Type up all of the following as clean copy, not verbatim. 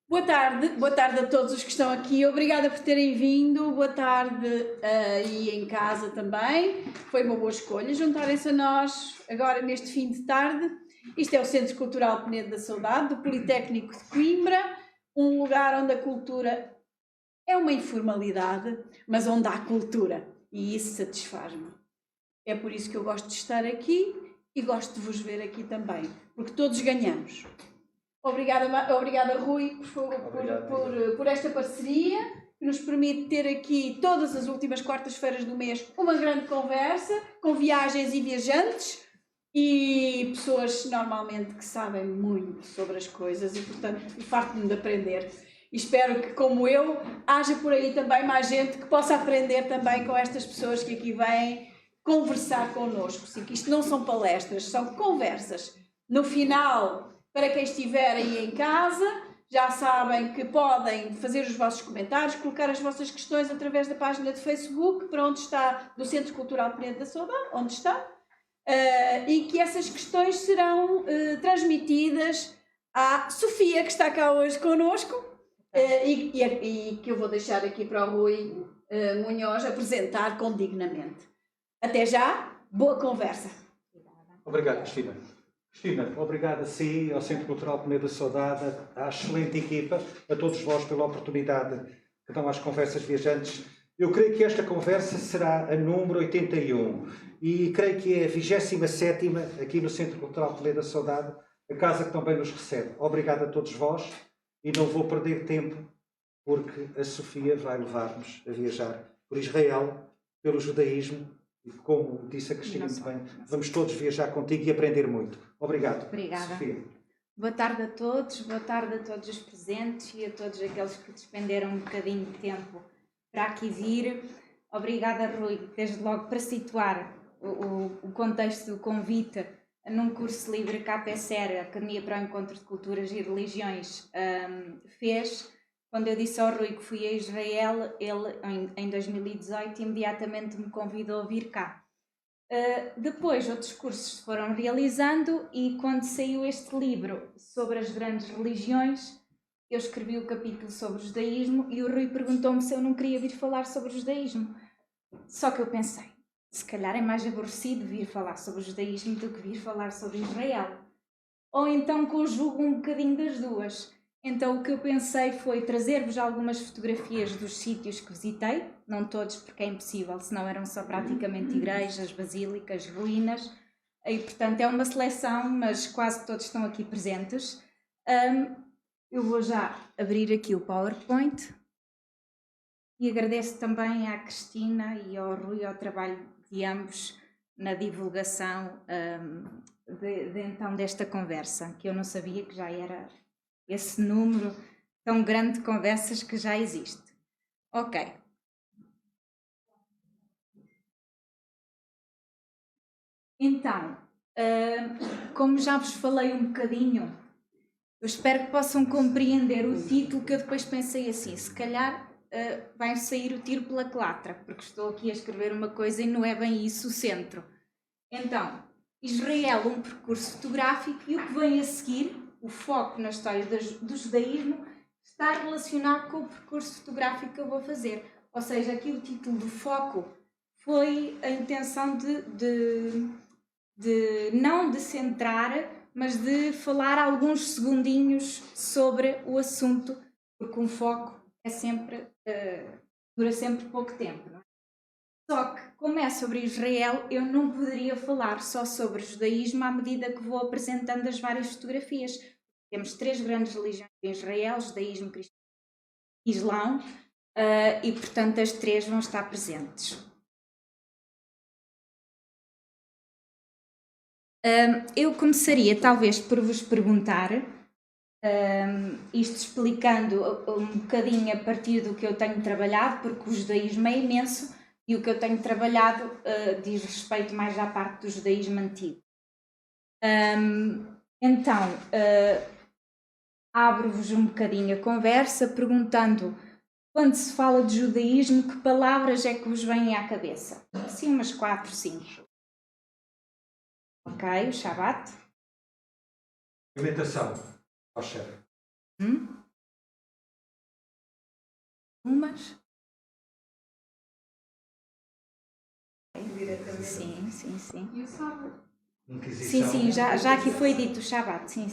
Boa tarde a todos os que estão aqui. Obrigada por terem vindo. Boa tarde aí em casa também. Foi uma boa escolha juntarem-se a nós agora neste fim de tarde. Isto é o Centro Cultural Penedo da Saudade, do Politécnico de Coimbra, um lugar onde a cultura é uma informalidade, mas onde há cultura, e isso satisfaz-me. É por isso que eu gosto de estar aqui e gosto de vos ver aqui também, porque todos ganhamos. Obrigada Rui, por esta parceria, que nos permite ter aqui todas as últimas quartas-feiras do mês uma grande conversa, com viagens e viajantes e pessoas normalmente que sabem muito sobre as coisas e, portanto, farto-me de aprender. E espero que, como eu, haja por aí também mais gente que possa aprender também com estas pessoas que aqui vêm conversar connosco. Sim, que isto não são palestras, são conversas. No final, para quem estiver aí em casa, já sabem que podem fazer os vossos comentários, colocar as vossas questões através da página de Facebook, para onde está, do Centro Cultural Penedo da Saudade, onde está, e que essas questões serão transmitidas à Sofia, que está cá hoje connosco, e que eu vou deixar aqui para o Rui Munhoz apresentar condignamente. Até já, boa conversa. Obrigado, Cristina. Cristina, obrigado a si, ao Centro Cultural Penedo da Saudade, à excelente equipa, a todos vós pela oportunidade que dão às conversas viajantes. Eu creio que esta conversa será a número 81 e creio que é a 27ª aqui no Centro Cultural Penedo da Saudade, a casa que também nos recebe. Obrigado a todos vós e não vou perder tempo porque a Sofia vai levar-nos a viajar por Israel, pelo judaísmo. E como disse a Cristina muito bem, vamos todos viajar contigo e aprender muito. Obrigado. Obrigada. Sofia. Boa tarde a todos os presentes e a todos aqueles que despenderam um bocadinho de tempo para aqui vir. Obrigada, Rui, desde logo para situar o contexto do convite num curso livre que a APSER, Academia para o Encontro de Culturas e Religiões, fez. Quando eu disse ao Rui que fui a Israel, ele, em 2018, imediatamente me convidou a vir cá. Depois, outros cursos se foram realizando e quando saiu este livro sobre as grandes religiões, eu escrevi o capítulo sobre o judaísmo e o Rui perguntou-me se eu não queria vir falar sobre o judaísmo. Só que eu pensei, se calhar é mais aborrecido vir falar sobre o judaísmo do que vir falar sobre Israel. Ou então conjugo um bocadinho das duas. Então o que eu pensei foi trazer-vos algumas fotografias dos sítios que visitei, não todos porque é impossível, senão eram só praticamente igrejas, basílicas, ruínas, e portanto é uma seleção, mas quase todos estão aqui presentes. Eu vou já abrir aqui o PowerPoint e agradeço também à Cristina e ao Rui ao trabalho de ambos na divulgação então desta conversa, que eu não sabia que já era esse número tão grande de conversas que já existe. Ok. Então, como já vos falei um bocadinho, eu espero que possam compreender o título, que eu depois pensei assim, se calhar vai sair o tiro pela culatra, porque estou aqui a escrever uma coisa e não é bem isso o centro. Então, Israel, um percurso fotográfico, e o que vem a seguir, o foco na história do judaísmo, está relacionado com o percurso fotográfico que eu vou fazer. Ou seja, aqui o título do foco foi a intenção não de centrar, mas de falar alguns segundinhos sobre o assunto, porque um foco é sempre, dura sempre pouco tempo, não é? Só que, como é sobre Israel, eu não poderia falar só sobre o judaísmo à medida que vou apresentando as várias fotografias. Temos 3 grandes religiões em Israel, judaísmo, cristianismo e islão, e portanto as 3 vão estar presentes. Eu começaria talvez por vos perguntar, isto explicando um bocadinho a partir do que eu tenho trabalhado, porque o judaísmo é imenso e o que eu tenho trabalhado diz respeito mais à parte do judaísmo antigo. Então, abro-vos um bocadinho a conversa perguntando, quando se fala de judaísmo, que palavras é que vos vêm à cabeça? Assim umas 4, 5. Ok, o Shabat. Alimentação. Kosher. Umas? Sim, sim, sim. E o sábado? Sim, já aqui foi dito o Shabat, sim.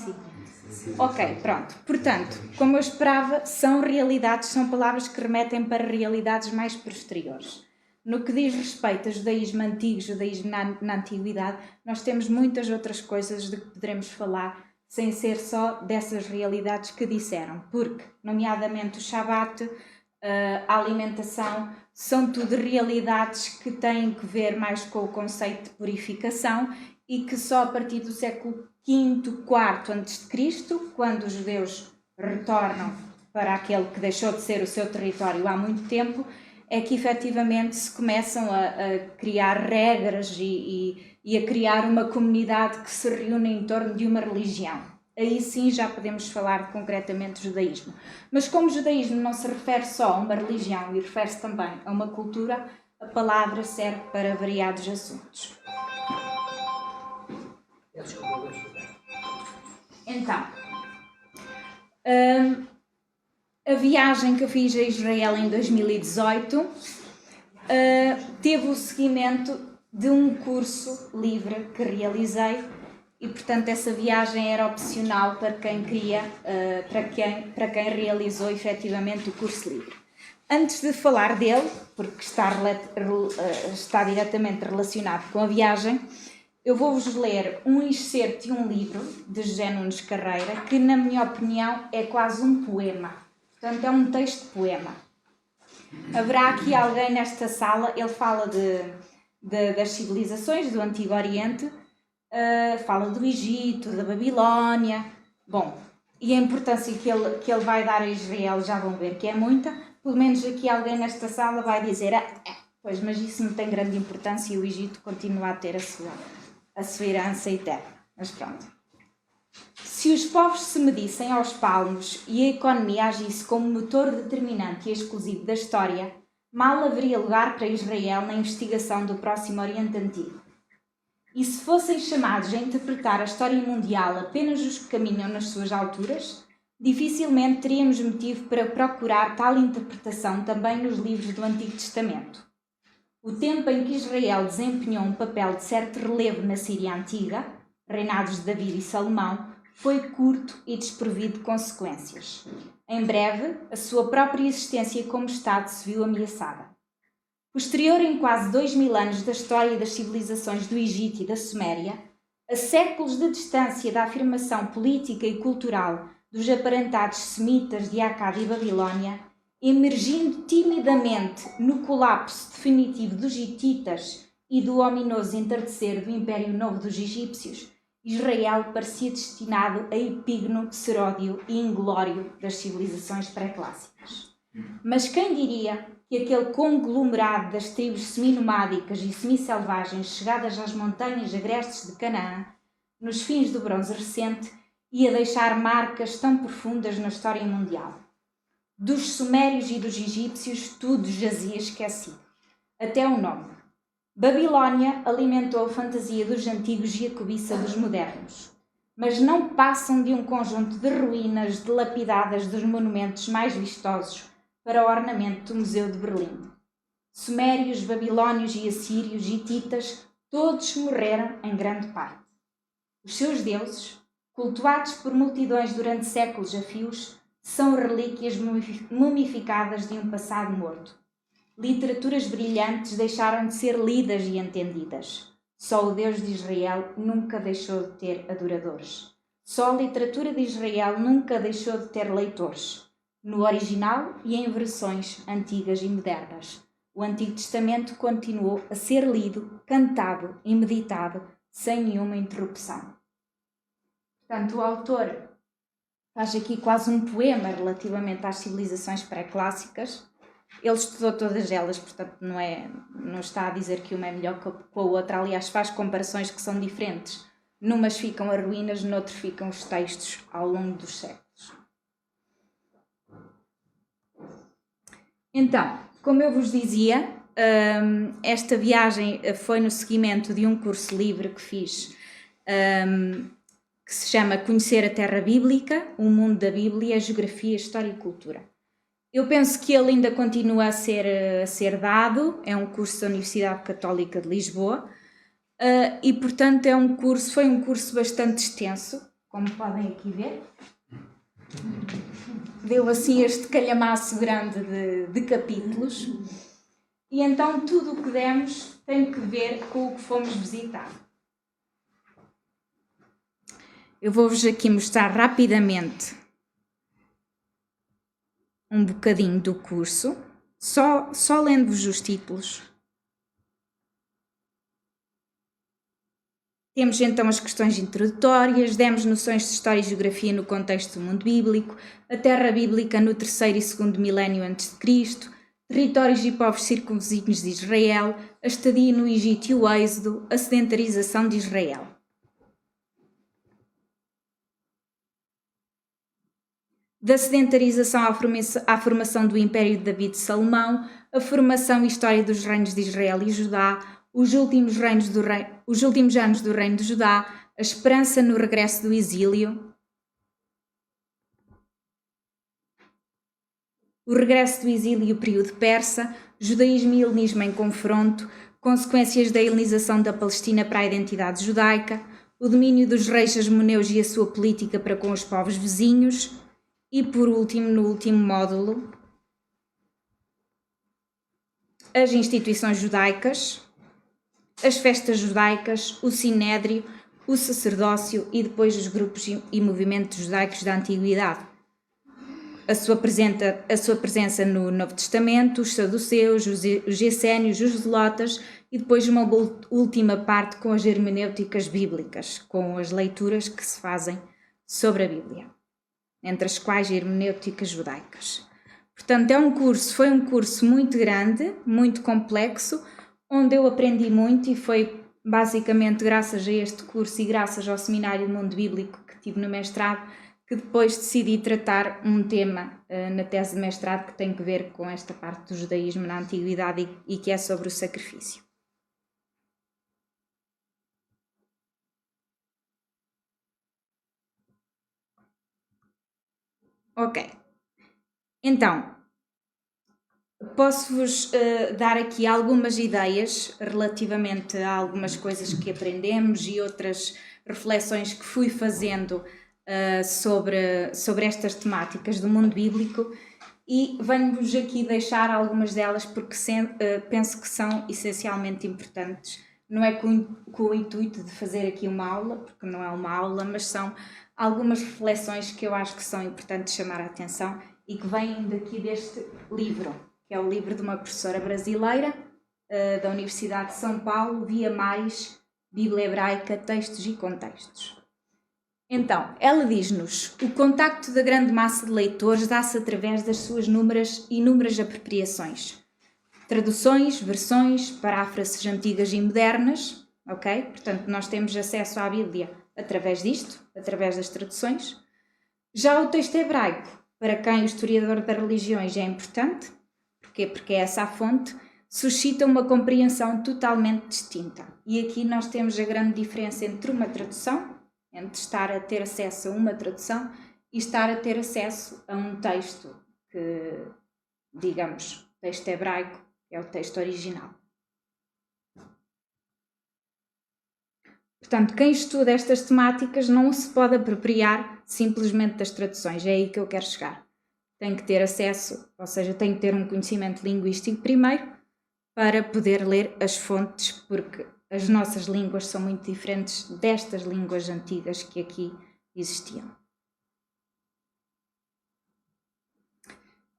Ok, pronto. Portanto, como eu esperava, são realidades, são palavras que remetem para realidades mais posteriores. No que diz respeito a judaísmo antigo, judaísmo na antiguidade, nós temos muitas outras coisas de que poderemos falar, sem ser só dessas realidades que disseram, porque, nomeadamente o Shabat, a alimentação, são tudo realidades que têm que ver mais com o conceito de purificação e que só a partir do século V, IV a.C., quando os judeus retornam para aquele que deixou de ser o seu território há muito tempo, é que efetivamente se começam a criar regras e a criar uma comunidade que se reúne em torno de uma religião. Aí sim já podemos falar concretamente de judaísmo. Mas como o judaísmo não se refere só a uma religião e refere-se também a uma cultura, a palavra serve para variados assuntos. Então, a viagem que eu fiz a Israel em 2018 teve o seguimento de um curso livre que realizei e, portanto, essa viagem era opcional para quem queria, para quem realizou efetivamente o curso livre. Antes de falar dele, porque está diretamente relacionado com a viagem, eu vou-vos ler um excerto de um livro de José Nunes Carreira, que, na minha opinião, é quase um poema. Portanto, é um texto-poema. Haverá aqui alguém nesta sala, ele fala das civilizações do Antigo Oriente, fala do Egito, da Babilónia. Bom, e a importância que ele vai dar a Israel, já vão ver que é muita. Pelo menos aqui alguém nesta sala vai dizer, pois, mas isso não tem grande importância e o Egito continua a ter a sua herança eterna. Mas pronto. Se os povos se medissem aos palmos e a economia agisse como motor determinante e exclusivo da história, mal haveria lugar para Israel na investigação do Próximo Oriente Antigo. E se fossem chamados a interpretar a história mundial apenas os que caminham nas suas alturas, dificilmente teríamos motivo para procurar tal interpretação também nos livros do Antigo Testamento. O tempo em que Israel desempenhou um papel de certo relevo na Síria Antiga, reinados de David e Salomão, foi curto e desprovido de consequências. Em breve, a sua própria existência como Estado se viu ameaçada. Posterior em quase 2000 anos da história das civilizações do Egito e da Suméria, a séculos de distância da afirmação política e cultural dos aparentados semitas de Akkad e Babilónia, emergindo timidamente no colapso definitivo dos hititas e do ominoso entardecer do Império Novo dos egípcios, Israel parecia destinado a epígono seródio e inglório das civilizações pré-clássicas. Mas quem diria que aquele conglomerado das tribos semi-nomádicas e semi-selvagens chegadas às montanhas agrestes de Canaã, nos fins do bronze recente, ia deixar marcas tão profundas na história mundial. Dos sumérios e dos egípcios tudo jazia esquecido. Até o nome. Babilónia alimentou a fantasia dos antigos e a cobiça dos modernos. Mas não passam de um conjunto de ruínas dilapidadas dos monumentos mais vistosos para o ornamento do Museu de Berlim. Sumérios, babilónios e assírios, hititas, todos morreram em grande parte. Os seus deuses, cultuados por multidões durante séculos a fios, são relíquias mumificadas de um passado morto. Literaturas brilhantes deixaram de ser lidas e entendidas. Só o Deus de Israel nunca deixou de ter adoradores. Só a literatura de Israel nunca deixou de ter leitores. No original e em versões antigas e modernas. O Antigo Testamento continuou a ser lido, cantado e meditado sem nenhuma interrupção. Portanto, o autor faz aqui quase um poema relativamente às civilizações pré-clássicas. Ele estudou todas elas, portanto não está a dizer que uma é melhor que a outra. Aliás, faz comparações que são diferentes. Numas ficam as ruínas, noutros ficam os textos ao longo dos séculos. Então, como eu vos dizia, esta viagem foi no seguimento de um curso livre que fiz, que se chama Conhecer a Terra Bíblica, o Mundo da Bíblia, Geografia, História e Cultura. Eu penso que ele ainda continua a ser dado, é um curso da Universidade Católica de Lisboa, e portanto foi um curso bastante extenso, como podem aqui ver. Deu assim este calhamaço grande de capítulos, e então tudo o que demos tem que ver com o que fomos visitar. Eu vou-vos aqui mostrar rapidamente um bocadinho do curso, só lendo-vos os títulos. Temos então as questões introdutórias, demos noções de história e geografia no contexto do mundo bíblico, a terra bíblica no 3º e 2º milénio a.C., territórios e povos circunvizinhos de Israel, a estadia no Egito e o êxodo, a sedentarização de Israel. Da sedentarização à formação do Império de David e Salomão, a formação e história dos reinos de Israel e Judá, os últimos anos do reino de Judá, a esperança no regresso do exílio, o regresso do exílio e o período persa, judaísmo e helenismo em confronto, consequências da helenização da Palestina para a identidade judaica, o domínio dos reis hasmoneus e a sua política para com os povos vizinhos e, por último, no último módulo, as instituições judaicas, as festas judaicas, o sinédrio, o sacerdócio e depois os grupos e movimentos judaicos da Antiguidade. A sua presença no Novo Testamento, os saduceus, os gessénios, os zelotas e depois uma última parte com as hermenêuticas bíblicas, com as leituras que se fazem sobre a Bíblia, entre as quais hermenêuticas judaicas. Portanto, foi um curso muito grande, muito complexo, onde eu aprendi muito e foi basicamente graças a este curso e graças ao Seminário do Mundo Bíblico que tive no mestrado que depois decidi tratar um tema na tese de mestrado que tem que ver com esta parte do judaísmo na Antiguidade e que é sobre o sacrifício. Ok, então, posso-vos dar aqui algumas ideias relativamente a algumas coisas que aprendemos e outras reflexões que fui fazendo sobre estas temáticas do mundo bíblico e venho-vos aqui deixar algumas delas porque penso que são essencialmente importantes. Não é com o intuito de fazer aqui uma aula, porque não é uma aula, mas são algumas reflexões que eu acho que são importantes chamar a atenção e que vêm daqui deste livro, que é o livro de uma professora brasileira da Universidade de São Paulo, Via Maris, Bíblia Hebraica, Textos e Contextos. Então, ela diz-nos: o contacto da grande massa de leitores dá-se através das suas inúmeras apropriações. Traduções, versões, paráfrases antigas e modernas, ok? Portanto, nós temos acesso à Bíblia através disto, através das traduções. Já o texto hebraico, para quem o historiador das religiões é importante, porquê? Porque é essa a fonte, suscita uma compreensão totalmente distinta. E aqui nós temos a grande diferença entre uma tradução, entre estar a ter acesso a uma tradução e estar a ter acesso a um texto que, digamos, texto hebraico, é o texto original. Portanto, quem estuda estas temáticas não se pode apropriar simplesmente das traduções, é aí que eu quero chegar. Tem que ter acesso, ou seja, tem que ter um conhecimento linguístico primeiro para poder ler as fontes, porque as nossas línguas são muito diferentes destas línguas antigas que aqui existiam.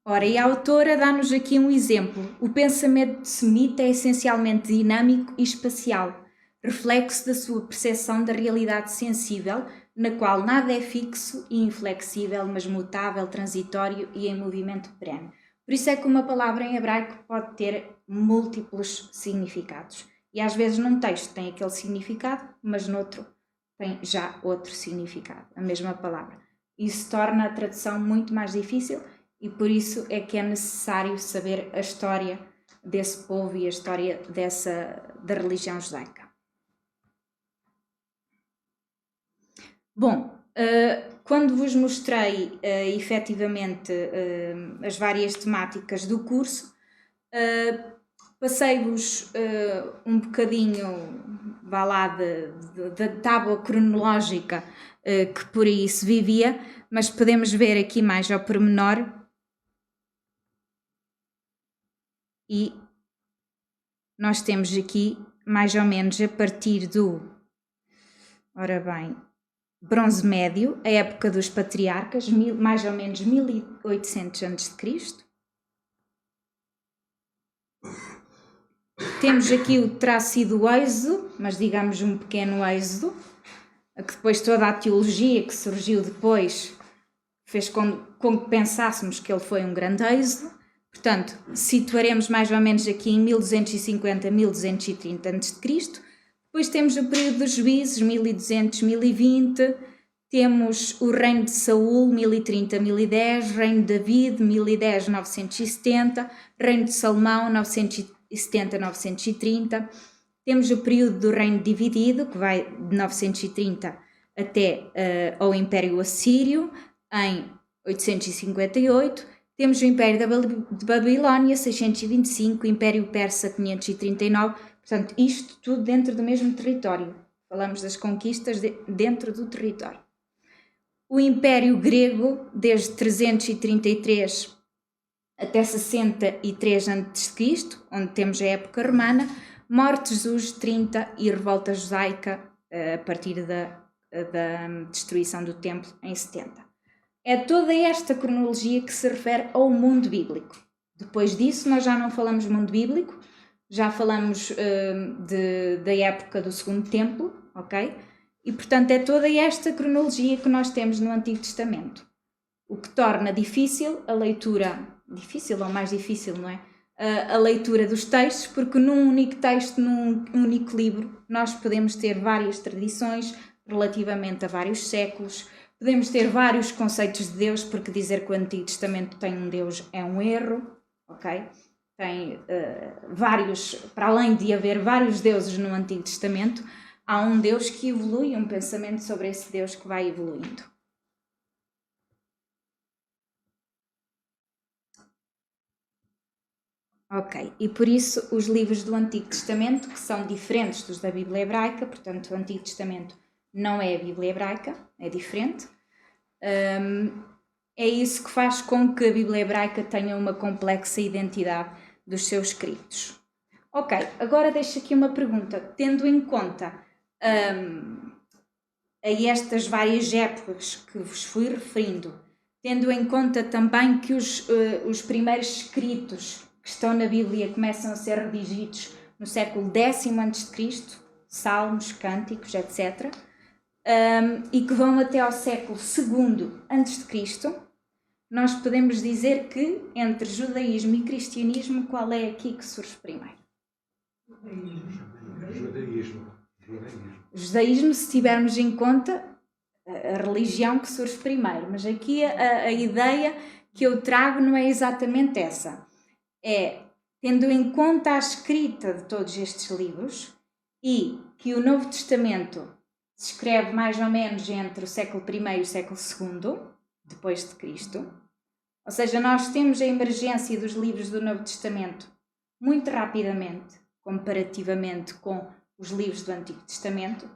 Ora, e a autora dá-nos aqui um exemplo. O pensamento semita é essencialmente dinâmico e espacial, reflexo da sua percepção da realidade sensível, na qual nada é fixo e inflexível, mas mutável, transitório e em movimento perene. Por isso é que uma palavra em hebraico pode ter múltiplos significados. E às vezes num texto tem aquele significado, mas noutro tem já outro significado, a mesma palavra. Isso torna a tradução muito mais difícil e por isso é que é necessário saber a história desse povo e a história da religião judaica. Bom, quando vos mostrei efetivamente as várias temáticas do curso, passei-vos um bocadinho, vá lá, da tábua cronológica que por aí se vivia, mas podemos ver aqui mais ao pormenor e nós temos aqui mais ou menos a partir do, ora bem, Bronze Médio, a época dos patriarcas, mais ou menos 1800 a.C. Temos aqui o terá sido o êxodo, mas digamos um pequeno êxodo, que depois toda a teologia que surgiu depois fez com que pensássemos que ele foi um grande êxodo. Portanto, situaremos mais ou menos aqui em 1250 a 1230 a.C. Depois temos o período dos juízes, 1200 a 1020. Temos o reino de Saul, 1030 a 1010. Reino de David, 1010 a 970. Reino de Salomão, 970 a 930. Temos o período do reino dividido, que vai de 930 até ao Império Assírio, em 858. Temos o Império de Babilónia, 625, o Império Persa, 539. Portanto, isto tudo dentro do mesmo território. Falamos das conquistas dentro do território. O Império Grego, desde 333 até 63 a.C., onde temos a época romana, morte de Jesus, 30, e revolta judaica a partir da destruição do templo em 70. É toda esta cronologia que se refere ao mundo bíblico. Depois disso, nós já não falamos mundo bíblico, já falamos da época do Segundo Templo, ok? E, portanto, é toda esta cronologia que nós temos no Antigo Testamento. O que torna difícil a leitura, difícil ou mais difícil, não é? A leitura dos textos, porque num único texto, num único livro, nós podemos ter várias tradições relativamente a vários séculos, podemos ter vários conceitos de Deus, porque dizer que o Antigo Testamento tem um Deus é um erro, ok? Tem vários, para além de haver vários deuses no Antigo Testamento, há um Deus que evolui, um pensamento sobre esse Deus que vai evoluindo. Ok, e por isso os livros do Antigo Testamento, que são diferentes dos da Bíblia Hebraica, portanto o Antigo Testamento não é a Bíblia Hebraica, é diferente, é isso que faz com que a Bíblia Hebraica tenha uma complexa identidade dos seus escritos. Ok, agora deixo aqui uma pergunta, tendo em conta a estas várias épocas que vos fui referindo, tendo em conta também que os primeiros escritos que estão na Bíblia começam a ser redigidos no século X a.C., salmos, cânticos, etc., e que vão até ao século II a.C., nós podemos dizer que entre judaísmo e cristianismo, qual é aqui que surge primeiro? Judaísmo. Judaísmo, se tivermos em conta a religião que surge primeiro, mas aqui a ideia que eu trago não é exatamente essa. É, tendo em conta a escrita de todos estes livros e que o Novo Testamento se escreve mais ou menos entre o século I e o século II, depois de Cristo, ou seja, nós temos a emergência dos livros do Novo Testamento muito rapidamente, comparativamente com os livros do Antigo Testamento,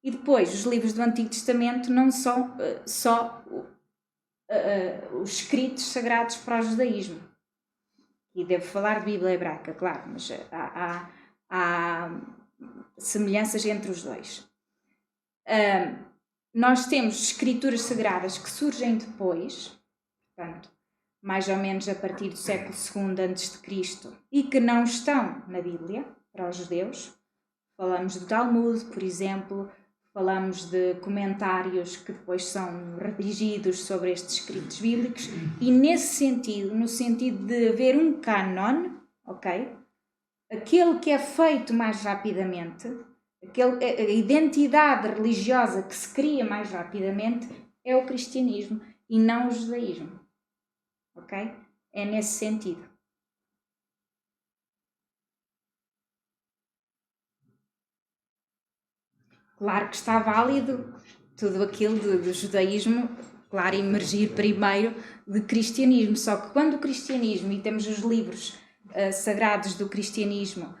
e depois os livros do Antigo Testamento não são só os escritos sagrados para o judaísmo. E devo falar de Bíblia Hebraica, claro, mas há semelhanças entre os dois. Nós temos escrituras sagradas que surgem depois, portanto, mais ou menos a partir do século II a.C., e que não estão na Bíblia, para os judeus. Falamos do Talmud, por exemplo, falamos de comentários que depois são redigidos sobre estes escritos bíblicos, e nesse sentido, no sentido de haver um cânon, ok? Aquele que é feito mais rapidamente, a identidade religiosa que se cria mais rapidamente é o cristianismo e não o judaísmo, ok? É nesse sentido. Claro que está válido tudo aquilo do judaísmo, claro, emergir primeiro de cristianismo. Só que quando o cristianismo, e temos os livros sagrados do cristianismo,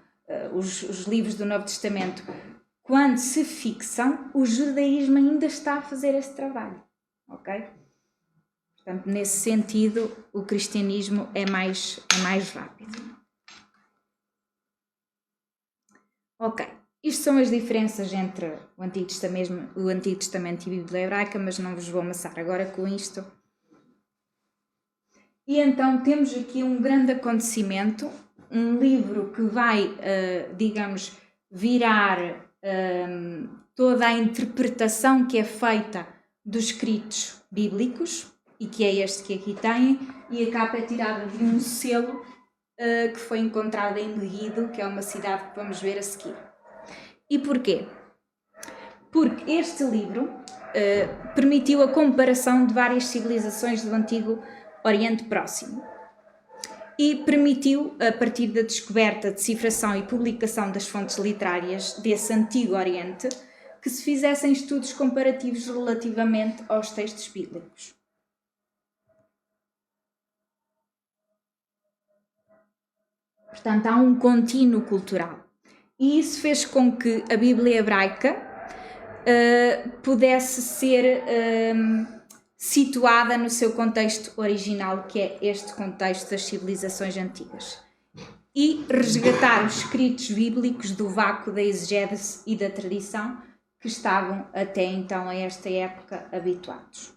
os livros do Novo Testamento, quando se fixam, o judaísmo ainda está a fazer esse trabalho, ok? Portanto, nesse sentido, o cristianismo é mais rápido. Ok, isto são as diferenças entre o Antigo Testamento e a Bíblia Hebraica, mas não vos vou amassar agora com isto. E então temos aqui um grande acontecimento, um livro que vai, digamos, virar toda a interpretação que é feita dos escritos bíblicos, e que é este que aqui tem, e a capa é tirada de um selo que foi encontrado em Megiddo, que é uma cidade que vamos ver a seguir. E porquê? Porque este livro permitiu a comparação de várias civilizações do Antigo Oriente Próximo e permitiu, a partir da descoberta, decifração e publicação das fontes literárias desse Antigo Oriente, que se fizessem estudos comparativos relativamente aos textos bíblicos. Portanto, há um contínuo cultural. E isso fez com que a Bíblia Hebraica pudesse ser situada no seu contexto original, que é este contexto das civilizações antigas. E resgatar os escritos bíblicos do vácuo da exegese e da tradição que estavam até então, a esta época, habituados.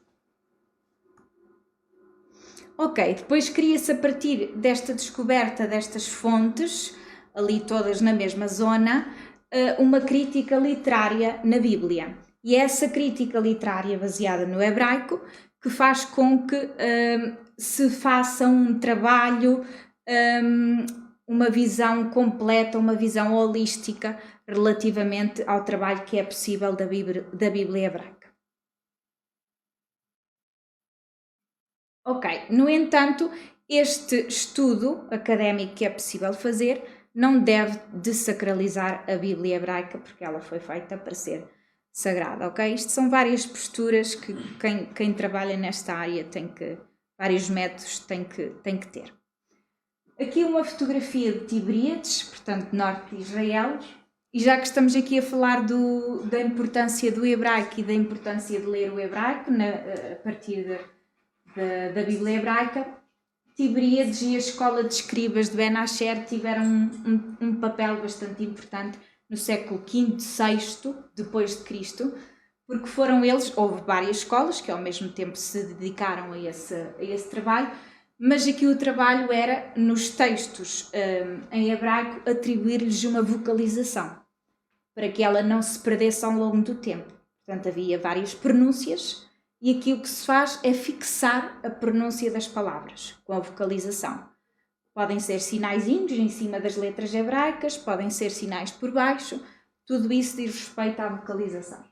Ok, depois cria-se a partir desta descoberta destas fontes, ali todas na mesma zona, uma crítica literária na Bíblia. E é essa crítica literária baseada no hebraico que faz com que se faça um trabalho, uma visão completa, uma visão holística relativamente ao trabalho que é possível da Bíblia hebraica. Ok, no entanto, este estudo académico que é possível fazer não deve desacralizar a Bíblia hebraica, porque ela foi feita para ser sagrada, ok? Isto são várias posturas que quem trabalha nesta área vários métodos tem que ter. Aqui uma fotografia de Tiberíades, portanto, norte de Israel, e já que estamos aqui a falar da importância do hebraico e da importância de ler o hebraico a partir da Bíblia hebraica, Tiberíades e a escola de escribas de Ben Asher tiveram um papel bastante importante no século V, VI depois de Cristo, porque foram eles, houve várias escolas que ao mesmo tempo se dedicaram a esse trabalho, mas aqui o trabalho era, nos textos em hebraico, atribuir-lhes uma vocalização, para que ela não se perdesse ao longo do tempo. Portanto, havia várias pronúncias, e aqui o que se faz é fixar a pronúncia das palavras com a vocalização. Podem ser sinaizinhos em cima das letras hebraicas, podem ser sinais por baixo, tudo isso diz respeito à vocalização.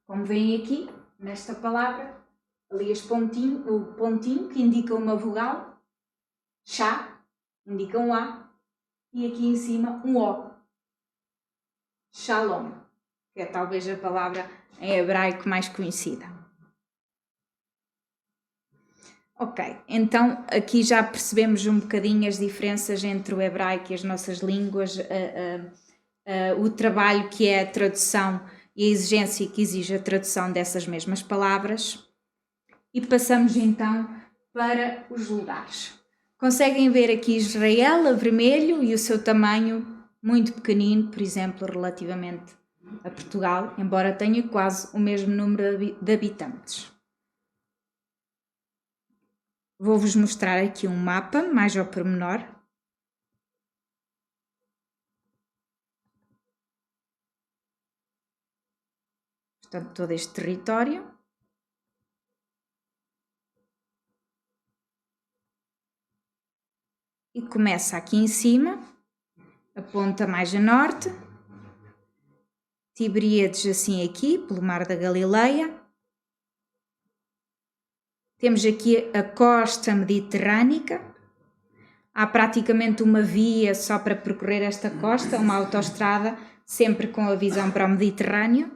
Como veem aqui, nesta palavra, ali o pontinho que indica uma vogal, chá, indica um A, e aqui em cima um O, shalom, que é talvez a palavra em hebraico mais conhecida. Ok, então aqui já percebemos um bocadinho as diferenças entre o hebraico e as nossas línguas, o trabalho que é a tradução e a exigência que exige a tradução dessas mesmas palavras. E passamos então para os lugares. Conseguem ver aqui Israel a vermelho e o seu tamanho muito pequenino, por exemplo, relativamente a Portugal, embora tenha quase o mesmo número de habitantes. Vou-vos mostrar aqui um mapa mais ao pormenor. Portanto, todo este território. E começa aqui em cima, aponta mais a norte, Tiberíades assim aqui, pelo Mar da Galileia. Temos aqui a costa mediterrânica. Há praticamente uma via só para percorrer esta costa, uma autoestrada, sempre com a visão para o Mediterrâneo.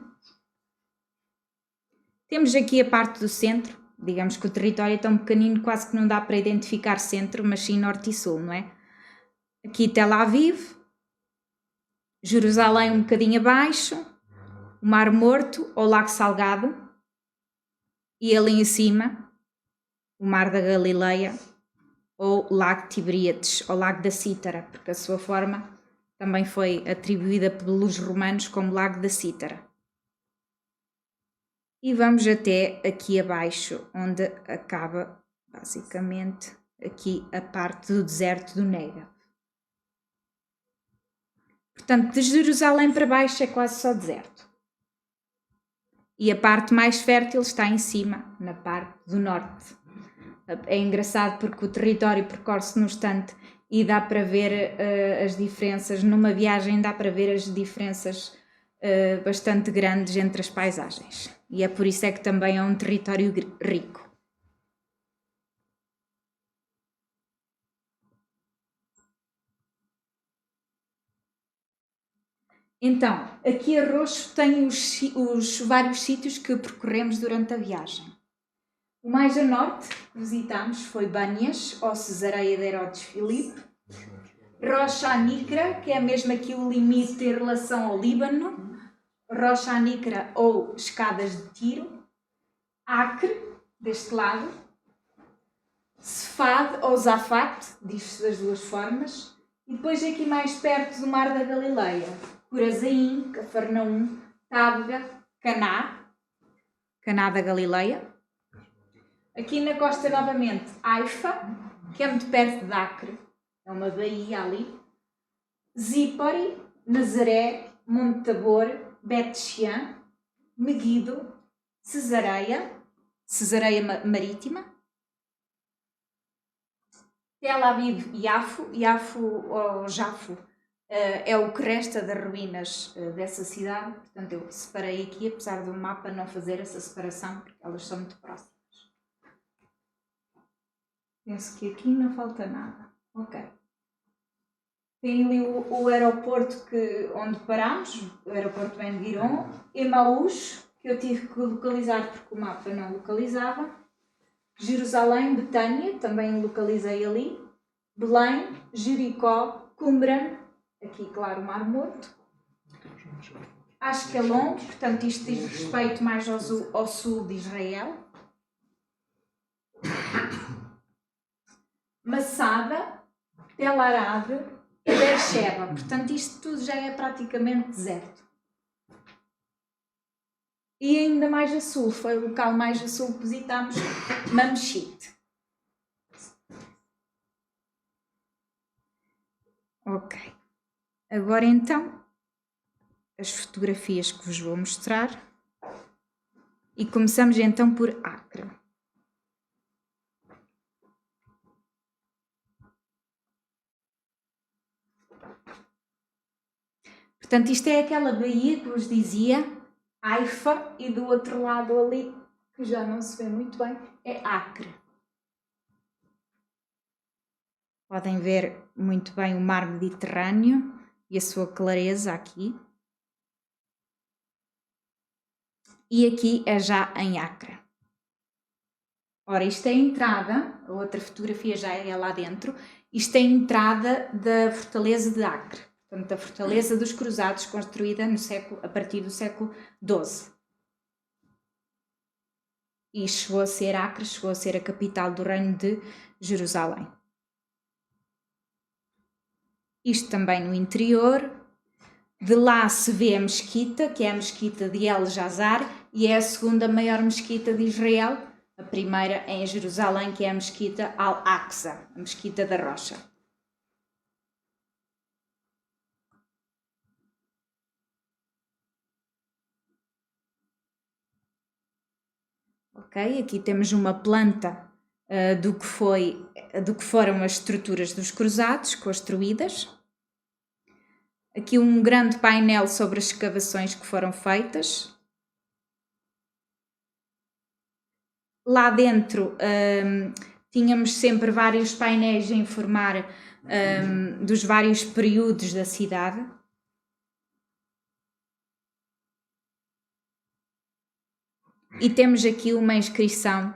Temos aqui a parte do centro, digamos que o território é tão pequenino quase que não dá para identificar centro, mas sim norte e sul, não é? Aqui Tel Aviv, Jerusalém um bocadinho abaixo, o Mar Morto ou Lago Salgado e ali em cima o Mar da Galileia ou Lago Tiberíades ou Lago da Cítara, porque a sua forma também foi atribuída pelos romanos como Lago da Cítara. E vamos até aqui abaixo, onde acaba basicamente aqui a parte do deserto do Negev. Portanto, de Jerusalém para baixo é quase só deserto. E a parte mais fértil está em cima, na parte do norte. É engraçado porque o território percorre-se no instante e dá para ver as diferenças, numa viagem dá para ver as diferenças bastante grandes entre as paisagens. E é por isso é que também é um território rico. Então, aqui a Roxo tem os vários sítios que percorremos durante a viagem. O mais a norte que visitamos foi Bânias, ou Cesareia de Herodes Filipe, Rocha Anicra, que é mesmo aqui o limite em relação ao Líbano, Rocha Anicra ou Escadas de Tiro, Acre, deste lado, Sefad ou Zafat, diz-se das duas formas, e depois aqui mais perto do Mar da Galileia, Corazaim, Cafarnaum, Tábega, Caná da Galileia. Aqui na costa novamente, Haifa, que é muito perto de Acre, é uma baía ali, Zípori, Nazaré, Monte Tabor, Bet-Shean, Meguido, Cesareia Marítima, Tel Aviv e Yafo ou Jafo é o que resta das ruínas dessa cidade, portanto eu separei aqui, apesar do mapa não fazer essa separação, porque elas são muito próximas. Penso que aqui não falta nada. Ok. Tem ali o aeroporto onde parámos, o aeroporto Ben Gurion, Emaús, que eu tive que localizar porque o mapa não localizava, Jerusalém, Betânia, também localizei ali, Belém, Jericó, Qumran, aqui claro o Mar Morto, Ashkelon, portanto isto diz respeito mais ao sul de Israel, Massada, Tel Arad, Beersheba, portanto isto tudo já é praticamente deserto. E ainda mais a sul, foi o local mais a sul que visitámos, Mamshit. Ok. Agora então, as fotografias que vos vou mostrar. E começamos então por Acre. Portanto, isto é aquela baía que vos dizia, Haifa, e do outro lado ali, que já não se vê muito bem, é Acre. Podem ver muito bem o mar Mediterrâneo e a sua clareza aqui. E aqui é já em Acre. Ora, isto é a entrada, a outra fotografia já é lá dentro, isto é a entrada da Fortaleza de Acre. Portanto, a Fortaleza dos Cruzados, construída a partir do século XII. E chegou a ser Acre, chegou a ser a capital do reino de Jerusalém. Isto também no interior. De lá se vê a mesquita, que é a mesquita de El Jazar, e é a segunda maior mesquita de Israel. A primeira é em Jerusalém, que é a mesquita Al-Aqsa, a mesquita da Rocha. Ok, aqui temos uma planta do que foram as estruturas dos cruzados construídas. Aqui um grande painel sobre as escavações que foram feitas. Lá dentro tínhamos sempre vários painéis a informar dos vários períodos da cidade. E temos aqui uma inscrição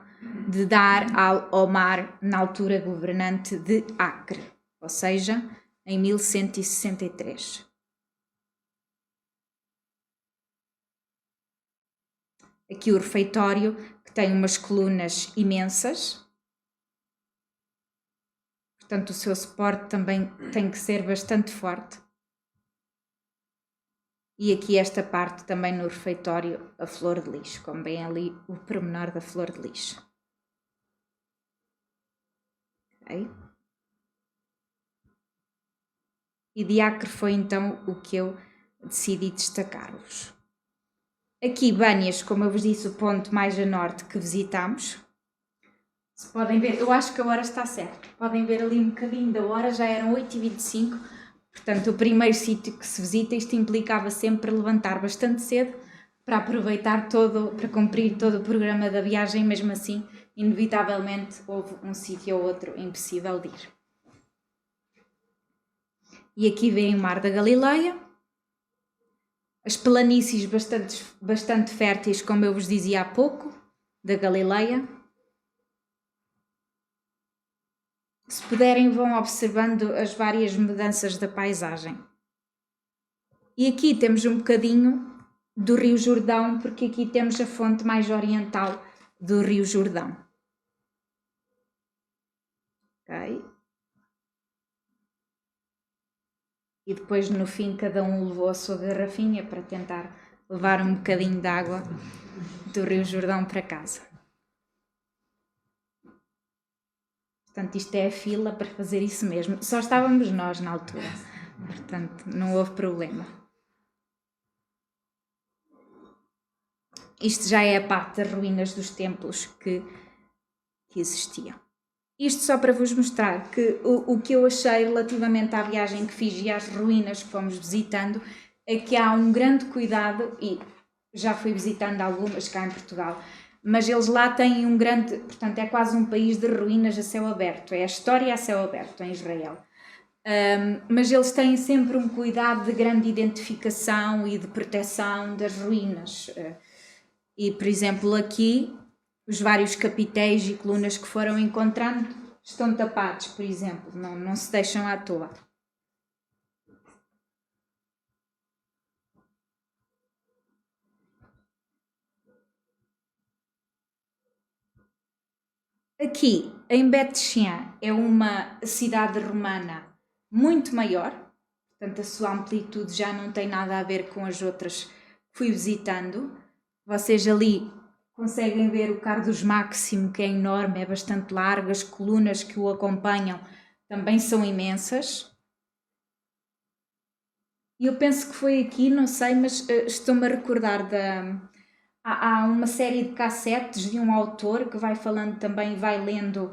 de Dar al-Omar, na altura governante de Acre, ou seja, em 1163. Aqui o refeitório, que tem umas colunas imensas. Portanto, o seu suporte também tem que ser bastante forte. E aqui esta parte também no refeitório, a flor de lis, como bem ali o pormenor da flor de lis. Okay. E de Acre foi então o que eu decidi destacar-vos. Aqui Bânias, como eu vos disse, o ponto mais a norte que visitamos. Se podem ver, eu acho que a hora está certa. Podem ver ali um bocadinho da hora, já eram 8h25. Portanto, o primeiro sítio que se visita, isto implicava sempre levantar bastante cedo para aproveitar para cumprir todo o programa da viagem, mesmo assim, inevitavelmente houve um sítio ou outro impossível de ir. E aqui vem o Mar da Galileia, as planícies bastante férteis, como eu vos dizia há pouco, da Galileia. Se puderem, vão observando as várias mudanças da paisagem. E aqui temos um bocadinho do Rio Jordão, porque aqui temos a fonte mais oriental do Rio Jordão. Ok? E depois, no fim, cada um levou a sua garrafinha para tentar levar um bocadinho de água do Rio Jordão para casa. Portanto, isto é a fila para fazer isso mesmo. Só estávamos nós na altura. Portanto, não houve problema. Isto já é a parte das ruínas dos templos que existiam. Isto só para vos mostrar que o que eu achei relativamente à viagem que fiz e às ruínas que fomos visitando é que há um grande cuidado, e já fui visitando algumas cá em Portugal, mas eles lá têm um grande, portanto é quase um país de ruínas a céu aberto, é a história a céu aberto em Israel. Mas eles têm sempre um cuidado de grande identificação e de proteção das ruínas. E, por exemplo, aqui, os vários capitéis e colunas que foram encontrando estão tapados, por exemplo, não se deixam à toa. Aqui, em Bet Shean, é uma cidade romana muito maior, portanto a sua amplitude já não tem nada a ver com as outras que fui visitando. Vocês ali conseguem ver o Cardos Máximo, que é enorme, é bastante largo, as colunas que o acompanham também são imensas. E eu penso que foi aqui, não sei, mas estou-me a recordar há uma série de cassetes de um autor que vai falando também, vai lendo,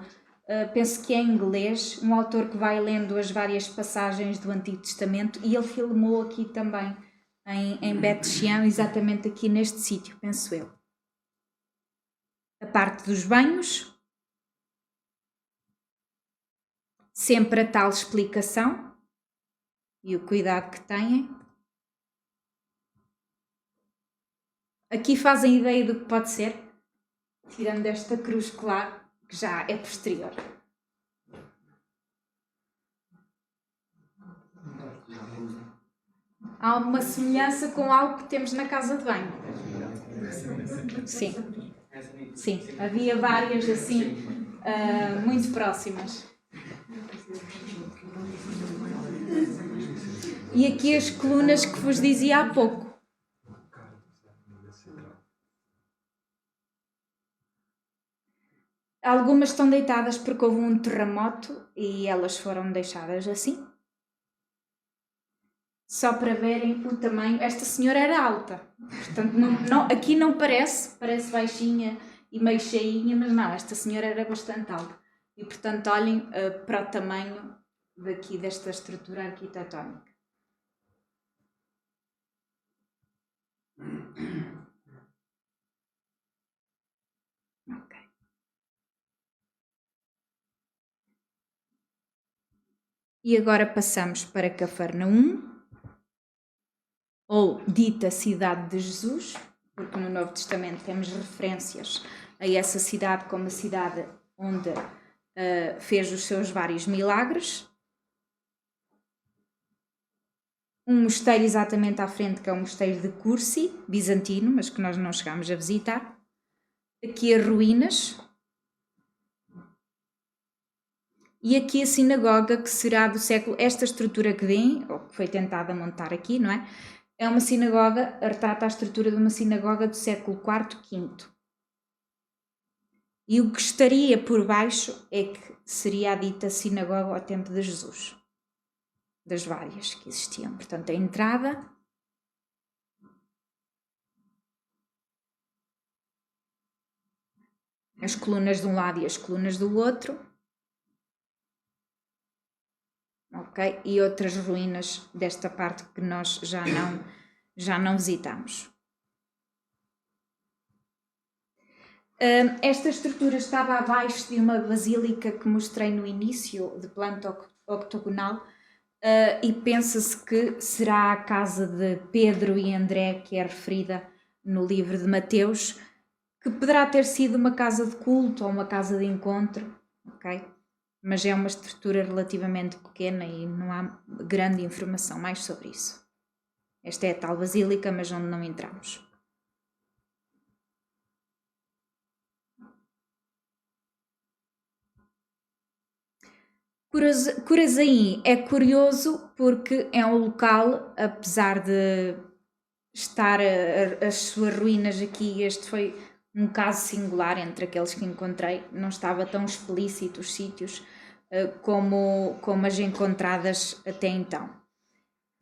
penso que é em inglês, um autor que vai lendo as várias passagens do Antigo Testamento, e ele filmou aqui também, em Bet Shean, exatamente aqui neste sítio, penso eu. A parte dos banhos, sempre a tal explicação e o cuidado que têm. Aqui fazem ideia do que pode ser, tirando esta cruz clara, que já é posterior. Há uma semelhança com algo que temos na casa de banho. Sim. Sim, havia várias assim, muito próximas. E aqui as colunas que vos dizia há pouco. Algumas estão deitadas porque houve um terremoto e elas foram deixadas assim. Só para verem o tamanho. Esta senhora era alta, portanto aqui não parece baixinha e meio cheinha, mas não, esta senhora era bastante alta. E portanto olhem para o tamanho daqui desta estrutura arquitetónica. Ok. E agora passamos para Cafarnaum, ou dita Cidade de Jesus. porque no Novo Testamento temos referências a essa cidade como a cidade onde fez os seus vários milagres. Um mosteiro exatamente à frente, que é o mosteiro de Cursi, bizantino, mas que nós não chegámos a visitar. Aqui as ruínas. E aqui a sinagoga, que será do século... Esta estrutura que vem, ou que foi tentada montar aqui, não é? É uma sinagoga, retrata a estrutura de uma sinagoga do século IV, V. E o que estaria por baixo é que seria a dita sinagoga ao tempo de Jesus. Das várias que existiam. Portanto, a entrada... As colunas de um lado e as colunas do outro. Ok? E outras ruínas desta parte que nós já não visitamos. Esta estrutura estava abaixo de uma basílica que mostrei no início, de planta octogonal, e pensa-se que será a casa de Pedro e André, que é referida no livro de Mateus, que poderá ter sido uma casa de culto ou uma casa de encontro, ok? Mas é uma estrutura relativamente pequena e não há grande informação mais sobre isso. Esta é a tal basílica, mas onde não entramos. Curazaim é curioso porque é um local, apesar de estar as suas ruínas aqui, este foi um caso singular entre aqueles que encontrei, não estava tão explícito os sítios como as encontradas até então.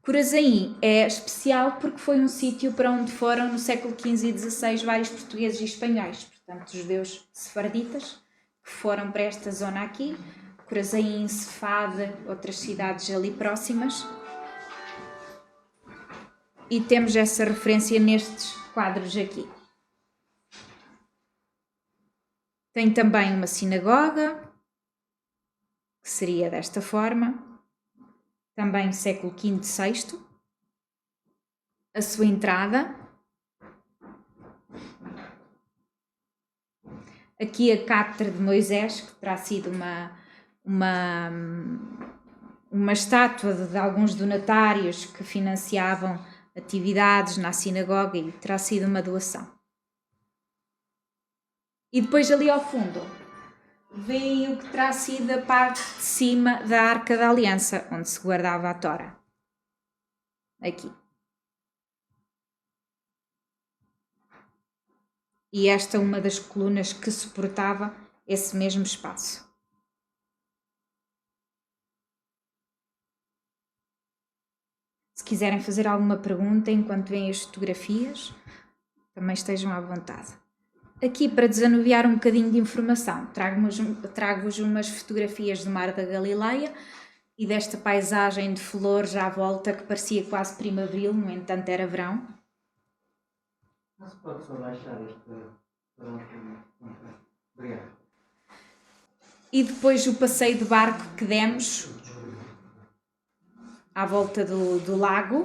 Curazaim é especial porque foi um sítio para onde foram no século XV e XVI vários portugueses e espanhóis, portanto judeus sefarditas, que foram para esta zona aqui, Curazaim, Cefade, outras cidades ali próximas. E temos essa referência nestes quadros aqui. Tem também uma sinagoga, que seria desta forma, também século V e VI. A sua entrada. Aqui a cátedra de Moisés, que terá sido uma estátua de alguns donatários que financiavam atividades na sinagoga e terá sido uma doação. E depois ali ao fundo vem o que terá sido a parte de cima da Arca da Aliança, onde se guardava a Tora. Aqui. E esta é uma das colunas que suportava esse mesmo espaço. Se quiserem fazer alguma pergunta enquanto veem as fotografias, também estejam à vontade. Aqui, para desanuviar um bocadinho de informação, trago-vos umas fotografias do Mar da Galileia e desta paisagem de flores à volta que parecia quase primaveril, no entanto era verão. Não se pode só baixar este... Obrigado. E depois o passeio de barco que demos à volta do lago.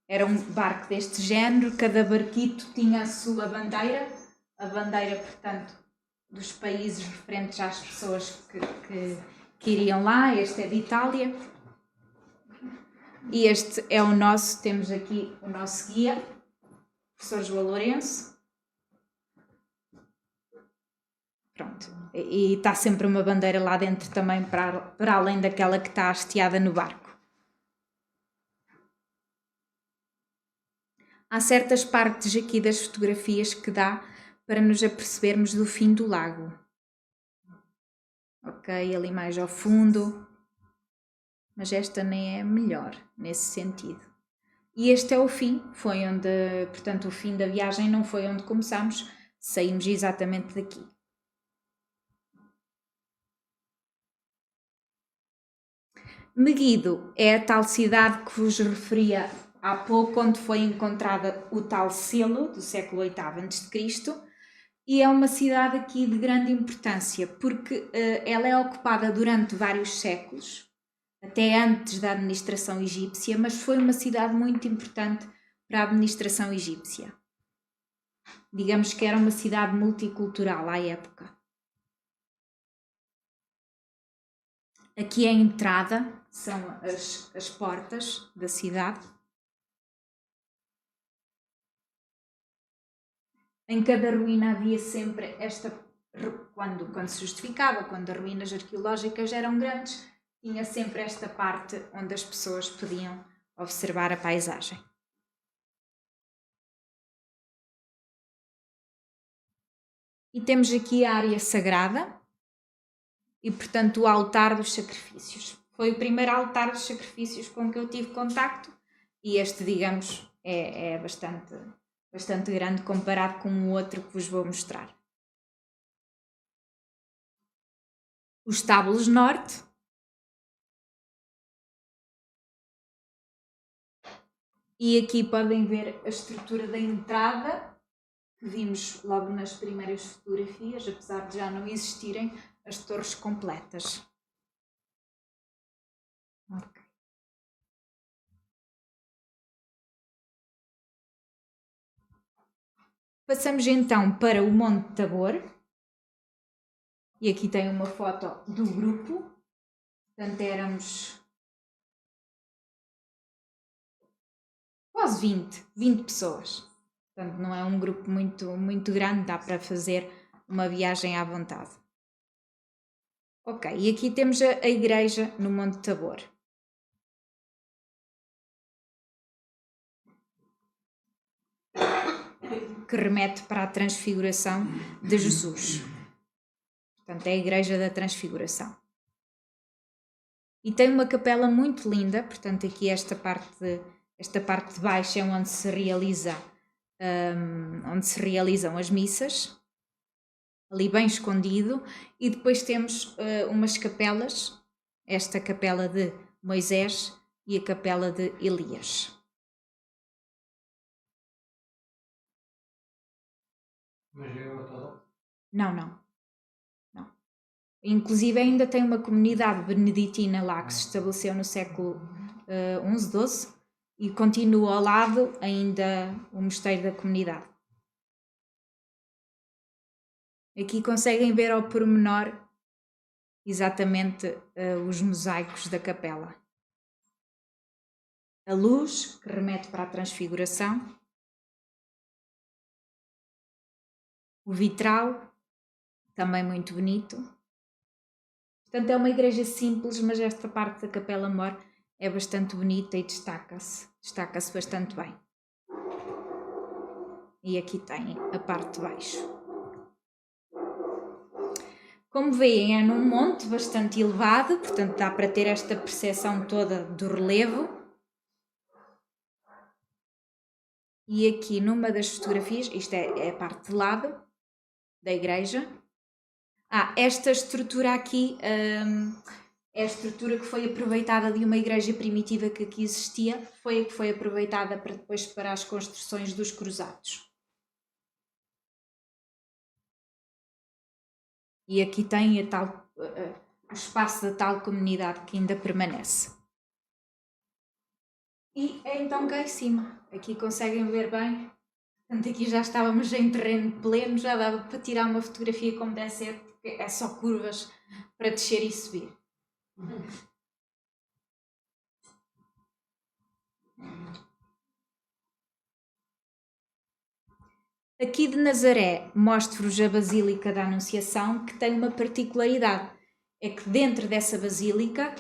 Era um barco deste género, cada barquito tinha a sua bandeira, a bandeira, portanto, dos países referentes às pessoas que iriam lá. Este é de Itália. E este é o nosso, temos aqui o nosso guia, o professor João Lourenço. Pronto, e está sempre uma bandeira lá dentro também, para além daquela que está hasteada no barco. Há certas partes aqui das fotografias que dá para nos apercebermos do fim do lago. Ok, ali mais ao fundo. Mas esta nem é melhor nesse sentido. E este é o fim, foi onde, portanto, o fim da viagem não foi onde começámos, saímos exatamente daqui. Meguido é a tal cidade que vos referia há pouco, onde foi encontrada o tal selo do século VIII a.C., e é uma cidade aqui de grande importância, porque ela é ocupada durante vários séculos. até antes da administração egípcia, mas foi uma cidade muito importante para a administração egípcia. Digamos que era uma cidade multicultural à época. Aqui a entrada são as portas da cidade. Em cada ruína havia sempre esta, quando se justificava, quando as ruínas arqueológicas eram grandes, tinha sempre esta parte onde as pessoas podiam observar a paisagem. E temos aqui a área sagrada e, portanto, o altar dos sacrifícios. Foi o primeiro altar dos sacrifícios com que eu tive contacto e este, digamos, é bastante grande comparado com o outro que vos vou mostrar. Os estábulos norte. E aqui podem ver a estrutura da entrada, que vimos logo nas primeiras fotografias, apesar de já não existirem as torres completas. Okay. Passamos então para o Monte Tabor. E aqui tem uma foto do grupo. Portanto, éramos quase 20 pessoas. Portanto, não é um grupo muito grande, dá para fazer uma viagem à vontade. Ok, e aqui temos a igreja no Monte Tabor. Que remete para a transfiguração de Jesus. Portanto, é a igreja da transfiguração. E tem uma capela muito linda, portanto, aqui esta parte de baixo é onde se realizam as missas, ali bem escondido, e depois temos umas capelas, esta capela de Moisés e a capela de Elias. Mas é ortodoxo? Não. Inclusive ainda tem uma comunidade beneditina lá que se estabeleceu no século XI, XII e continua ao lado ainda o mosteiro da comunidade. Aqui conseguem ver ao pormenor exatamente os mosaicos da capela. A luz, que remete para a transfiguração. O vitral, também muito bonito. Portanto, é uma igreja simples, mas esta parte da Capela Mor é bastante bonita e destaca-se bastante bem. E aqui tem a parte de baixo. Como veem, é num monte bastante elevado, portanto dá para ter esta percepção toda do relevo. E aqui numa das fotografias, isto é a parte de lado da igreja. Esta estrutura aqui é a estrutura que foi aproveitada de uma igreja primitiva que aqui existia, foi a que foi aproveitada para as construções dos cruzados. E aqui tem o espaço da tal comunidade que ainda permanece. E é então cá em cima, aqui conseguem ver bem, portanto aqui já estávamos em terreno pleno, já dava para tirar uma fotografia como deve ser, porque é só curvas para descer e subir. Aqui de Nazaré mostro-vos a Basílica da Anunciação, que tem uma particularidade, é que dentro dessa basílica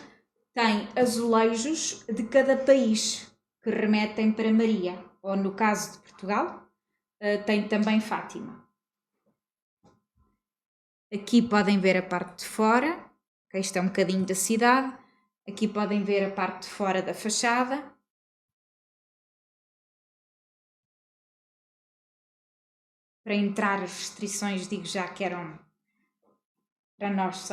tem azulejos de cada país que remetem para Maria, ou no caso de Portugal, tem também Fátima. Aqui podem ver a parte de fora, que isto é um bocadinho da cidade, aqui podem ver a parte de fora da fachada. Para entrar as restrições, digo já que eram, para nós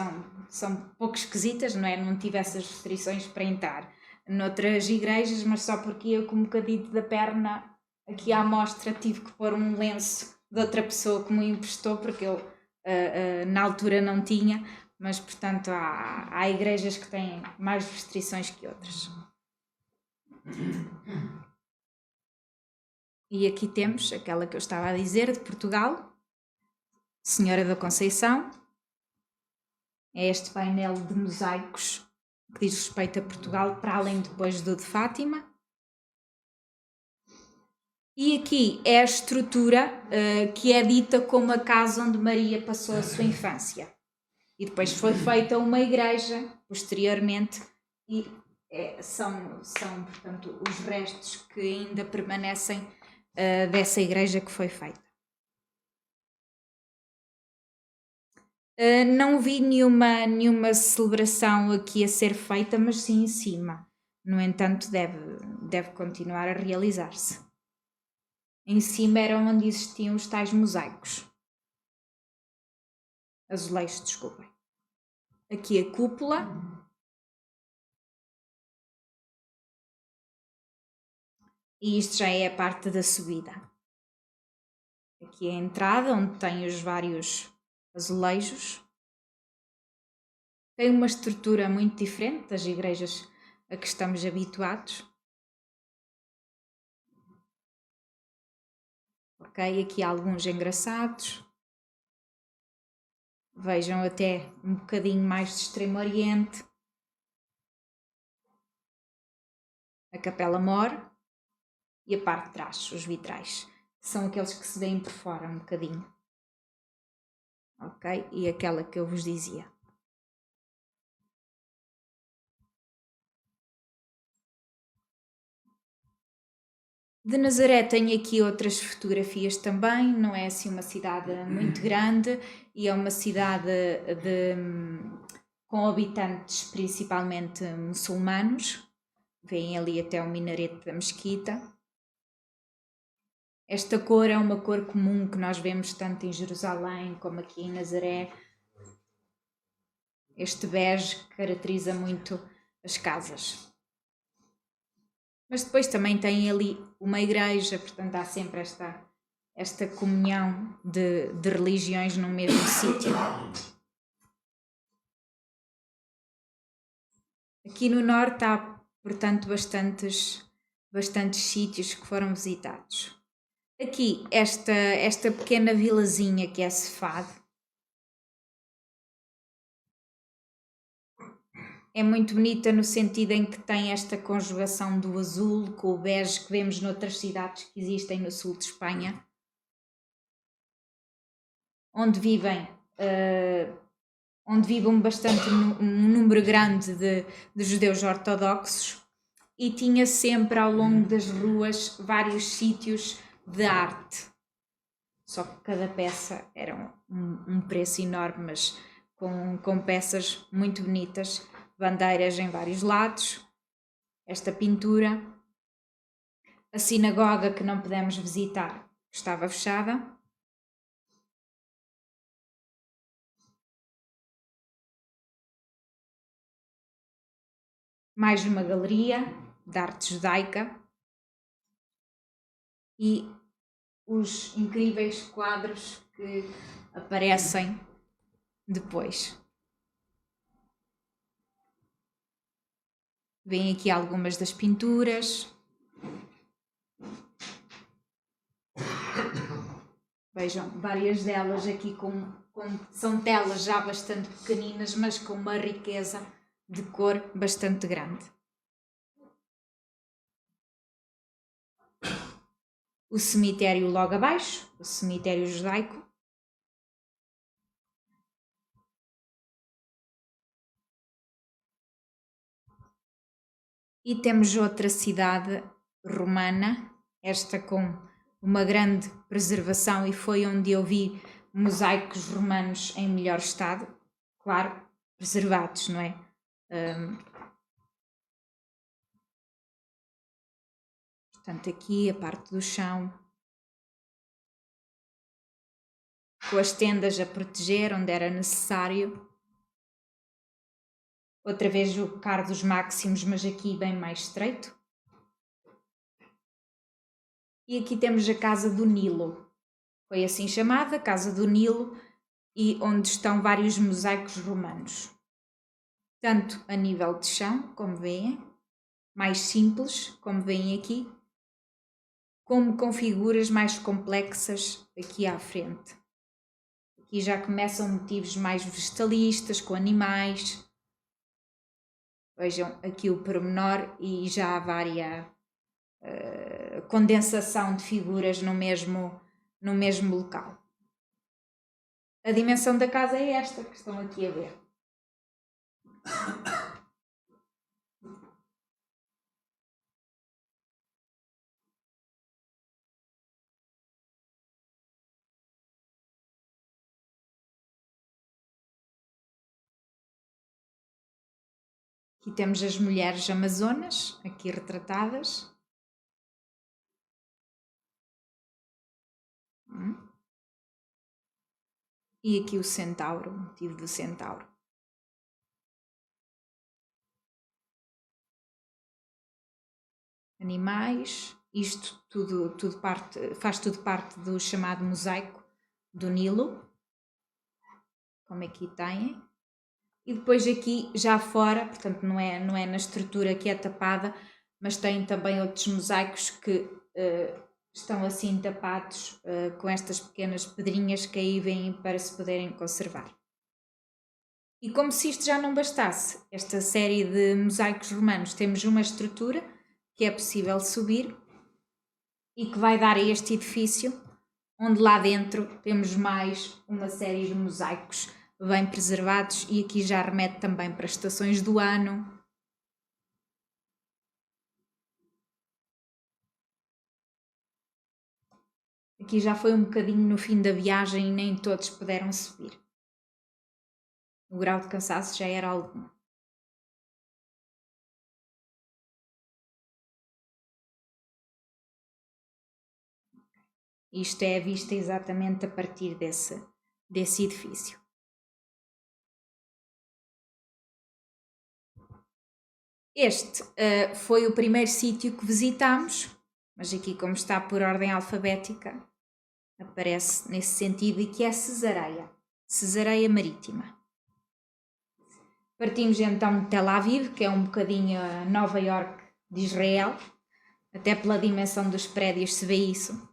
são pouco esquisitas, não é? Não tive essas restrições para entrar noutras igrejas, mas só porque eu com um bocadinho da perna aqui à mostra tive que pôr um lenço de outra pessoa que me emprestou, porque eu na altura não tinha, mas portanto há igrejas que têm mais restrições que outras. E aqui temos aquela que eu estava a dizer, de Portugal, Senhora da Conceição. É este painel de mosaicos que diz respeito a Portugal, para além depois do de Fátima. E aqui é a estrutura que é dita como a casa onde Maria passou a sua infância. E depois foi feita uma igreja, posteriormente, e são portanto, os restos que ainda permanecem dessa igreja que foi feita. Não vi nenhuma celebração aqui a ser feita, mas sim em cima. No entanto, deve continuar a realizar-se. Em cima era onde existiam os tais mosaicos. Azulejos, desculpem. Aqui a cúpula. E isto já é a parte da subida. Aqui é a entrada, onde tem os vários azulejos. Tem uma estrutura muito diferente das igrejas a que estamos habituados. Ok, aqui há alguns engraçados. Vejam até um bocadinho mais de Extremo Oriente. A Capela Mor e a parte de trás, os vitrais. São aqueles que se veem por fora um bocadinho. Ok? E aquela que eu vos dizia. De Nazaré tenho aqui outras fotografias também, não é assim uma cidade muito grande e é uma cidade com habitantes principalmente muçulmanos. Vêm ali até o minarete da mesquita. Esta cor é uma cor comum que nós vemos tanto em Jerusalém como aqui em Nazaré. Este bege caracteriza muito as casas. Mas depois também tem ali uma igreja, portanto há sempre esta comunhão de religiões no mesmo sítio. Aqui no norte há, portanto, bastantes sítios que foram visitados. Aqui, esta pequena vilazinha que é Cefade, é muito bonita no sentido em que tem esta conjugação do azul com o bege que vemos noutras cidades que existem no sul de Espanha, onde vivem bastante um número grande de judeus ortodoxos, e tinha sempre ao longo das ruas vários sítios de arte. Só que cada peça era um preço enorme, mas com peças muito bonitas, bandeiras em vários lados, esta pintura, a sinagoga que não pudemos visitar, estava fechada. Mais uma galeria de arte judaica e os incríveis quadros que aparecem depois. Vêm aqui algumas das pinturas. Vejam, várias delas aqui são telas já bastante pequeninas, mas com uma riqueza de cor bastante grande. O cemitério logo abaixo, o cemitério judaico. E temos outra cidade romana, esta com uma grande preservação, e foi onde eu vi mosaicos romanos em melhor estado, claro, preservados, não é? Portanto, aqui a parte do chão, com as tendas a proteger onde era necessário. Outra vez o Cardos Máximos, mas aqui bem mais estreito. E aqui temos a Casa do Nilo. Foi assim chamada, Casa do Nilo, e onde estão vários mosaicos romanos, tanto a nível de chão, como veem, mais simples, como veem aqui, como com figuras mais complexas aqui à frente. Aqui já começam motivos mais vegetalistas, com animais. Vejam aqui o pormenor e já há várias condensação de figuras no mesmo local. A dimensão da casa é esta que estão aqui a ver. Aqui temos as mulheres amazonas, aqui retratadas. E aqui o centauro, o motivo do centauro. Animais, isto faz tudo parte do chamado mosaico do Nilo, como aqui têm. E depois aqui já fora, portanto não é na estrutura que é tapada, mas tem também outros mosaicos que estão assim tapados com estas pequenas pedrinhas que aí vêm para se poderem conservar. E como se isto já não bastasse, esta série de mosaicos romanos, temos uma estrutura que é possível subir e que vai dar a este edifício, onde lá dentro temos mais uma série de mosaicos bem preservados, e aqui já remete também para estações do ano. Aqui já foi um bocadinho no fim da viagem e nem todos puderam subir. O grau de cansaço já era algum. Isto é a vista exatamente a partir desse edifício. Este foi o primeiro sítio que visitámos, mas aqui, como está por ordem alfabética, aparece nesse sentido, e que é Cesareia Marítima. Partimos então de Tel Aviv, que é um bocadinho a Nova Iorque de Israel, até pela dimensão dos prédios se vê isso.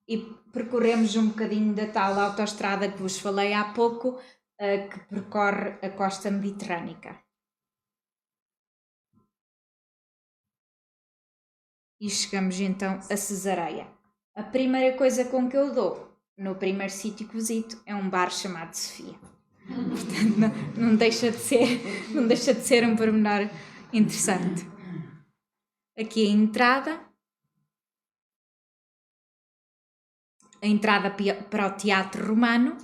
E percorremos um bocadinho da tal autoestrada que vos falei há pouco, que percorre a costa mediterrânica. E chegamos então a Cesareia. A primeira coisa com que eu dou no primeiro sítio que visito é um bar chamado Sofia. Portanto, não deixa de ser um pormenor interessante. Aqui a entrada para o Teatro Romano,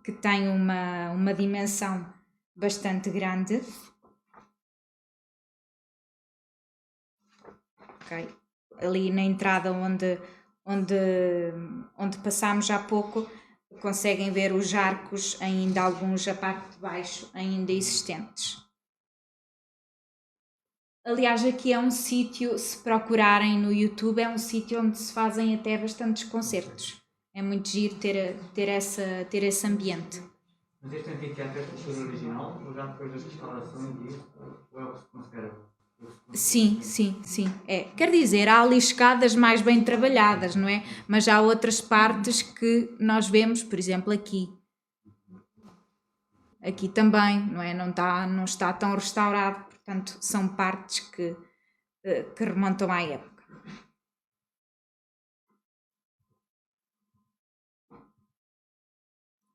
que tem uma dimensão bastante grande. Okay. Ali na entrada onde passámos há pouco, conseguem ver os arcos, ainda alguns a parte de baixo, ainda existentes. Aliás, aqui é um sítio, se procurarem no YouTube, é um sítio onde se fazem até bastantes concertos. É muito giro ter esse ambiente. Mas este anfiteatro é a estrutura original ou já depois das restaurações ou é o que se considera? Sim. Quer dizer, há ali escadas mais bem trabalhadas, não é? Mas há outras partes que nós vemos, por exemplo, aqui. Aqui também, não é? Não está tão restaurado, portanto, são partes que remontam à época.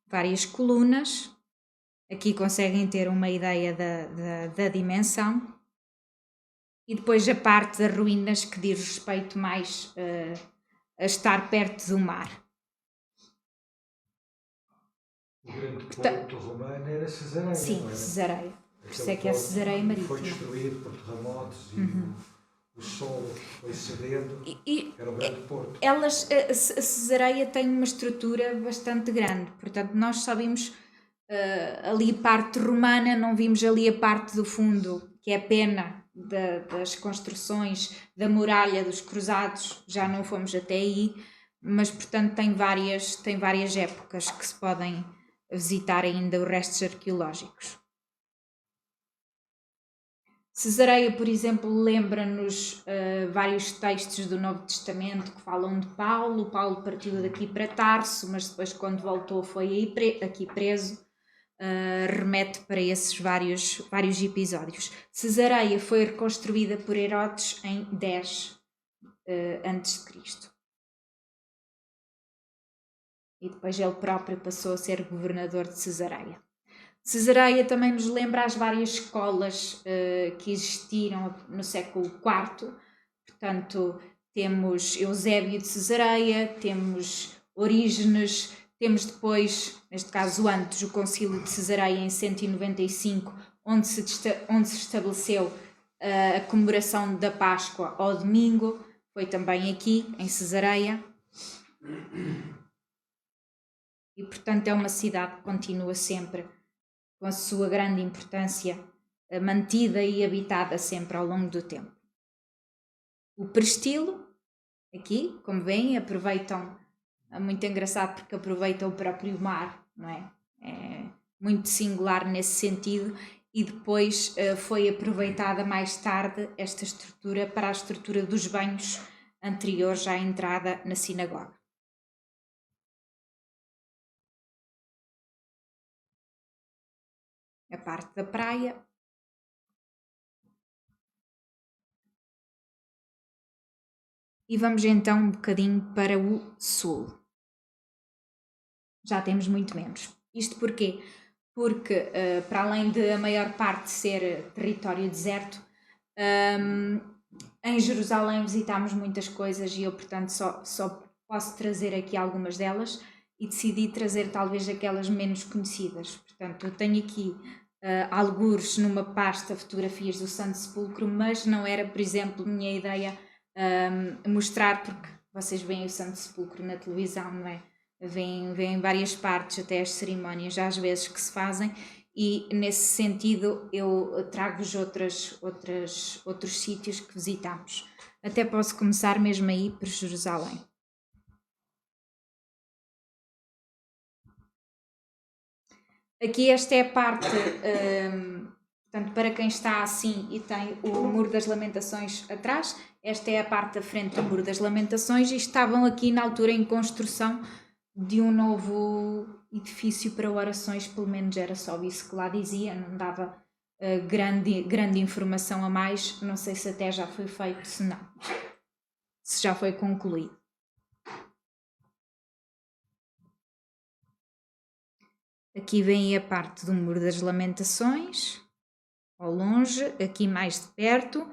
Várias colunas. Aqui conseguem ter uma ideia da dimensão. E depois a parte das ruínas, que diz respeito mais a estar perto do mar. O grande porto romano era Cesareia. Sim, não era? Cesareia. Por isso é que é Cesareia Marítima. Foi destruído por terremotos e o solo foi cedendo. Era o grande porto. A Cesareia tem uma estrutura bastante grande, portanto nós só vimos ali a parte romana, não vimos ali a parte do fundo, que é Pena, das construções da muralha dos Cruzados, já não fomos até aí, mas portanto tem várias épocas que se podem visitar ainda os restos arqueológicos. Cesareia, por exemplo, lembra-nos vários textos do Novo Testamento que falam de Paulo. Paulo partiu daqui para Tarso, mas depois quando voltou foi aqui preso. Remete para esses vários episódios. Cesareia foi reconstruída por Herodes em 10 a.C. E depois ele próprio passou a ser governador de Cesareia. Cesareia também nos lembra as várias escolas que existiram no século IV. Portanto, temos Eusébio de Cesareia, temos Orígenes, temos depois, neste caso antes, o Concílio de Cesareia em 195, onde se estabeleceu a comemoração da Páscoa ao domingo. Foi também aqui, em Cesareia. E, portanto, é uma cidade que continua sempre com a sua grande importância mantida e habitada sempre ao longo do tempo. O Prestilo, aqui, como veem, aproveitam, é muito engraçado porque aproveitam o próprio mar, não é? É muito singular nesse sentido, e depois foi aproveitada mais tarde esta estrutura para a estrutura dos banhos anteriores à entrada na sinagoga. A parte da praia. E vamos então um bocadinho para o sul. Já temos muito menos. Isto porquê? Porque para além de a maior parte ser território deserto, em Jerusalém visitámos muitas coisas e eu, portanto, só posso trazer aqui algumas delas e decidi trazer talvez aquelas menos conhecidas. Portanto, eu tenho aqui algures numa pasta fotografias do Santo Sepulcro, mas não era, por exemplo, minha ideia mostrar, porque vocês veem o Santo Sepulcro na televisão, não é? Vêm em várias partes, até as cerimónias às vezes que se fazem, e nesse sentido eu trago-vos outros sítios que visitamos. Até posso começar mesmo aí por Jerusalém. Aqui esta é a parte, portanto, para quem está assim e tem o Muro das Lamentações atrás, esta é a parte da frente do Muro das Lamentações, e estavam aqui na altura em construção de um novo edifício para orações, pelo menos era só isso que lá dizia, não dava grande informação a mais, não sei se até já foi feito, se já foi concluído. Aqui vem a parte do Muro das Lamentações, ao longe, aqui mais de perto.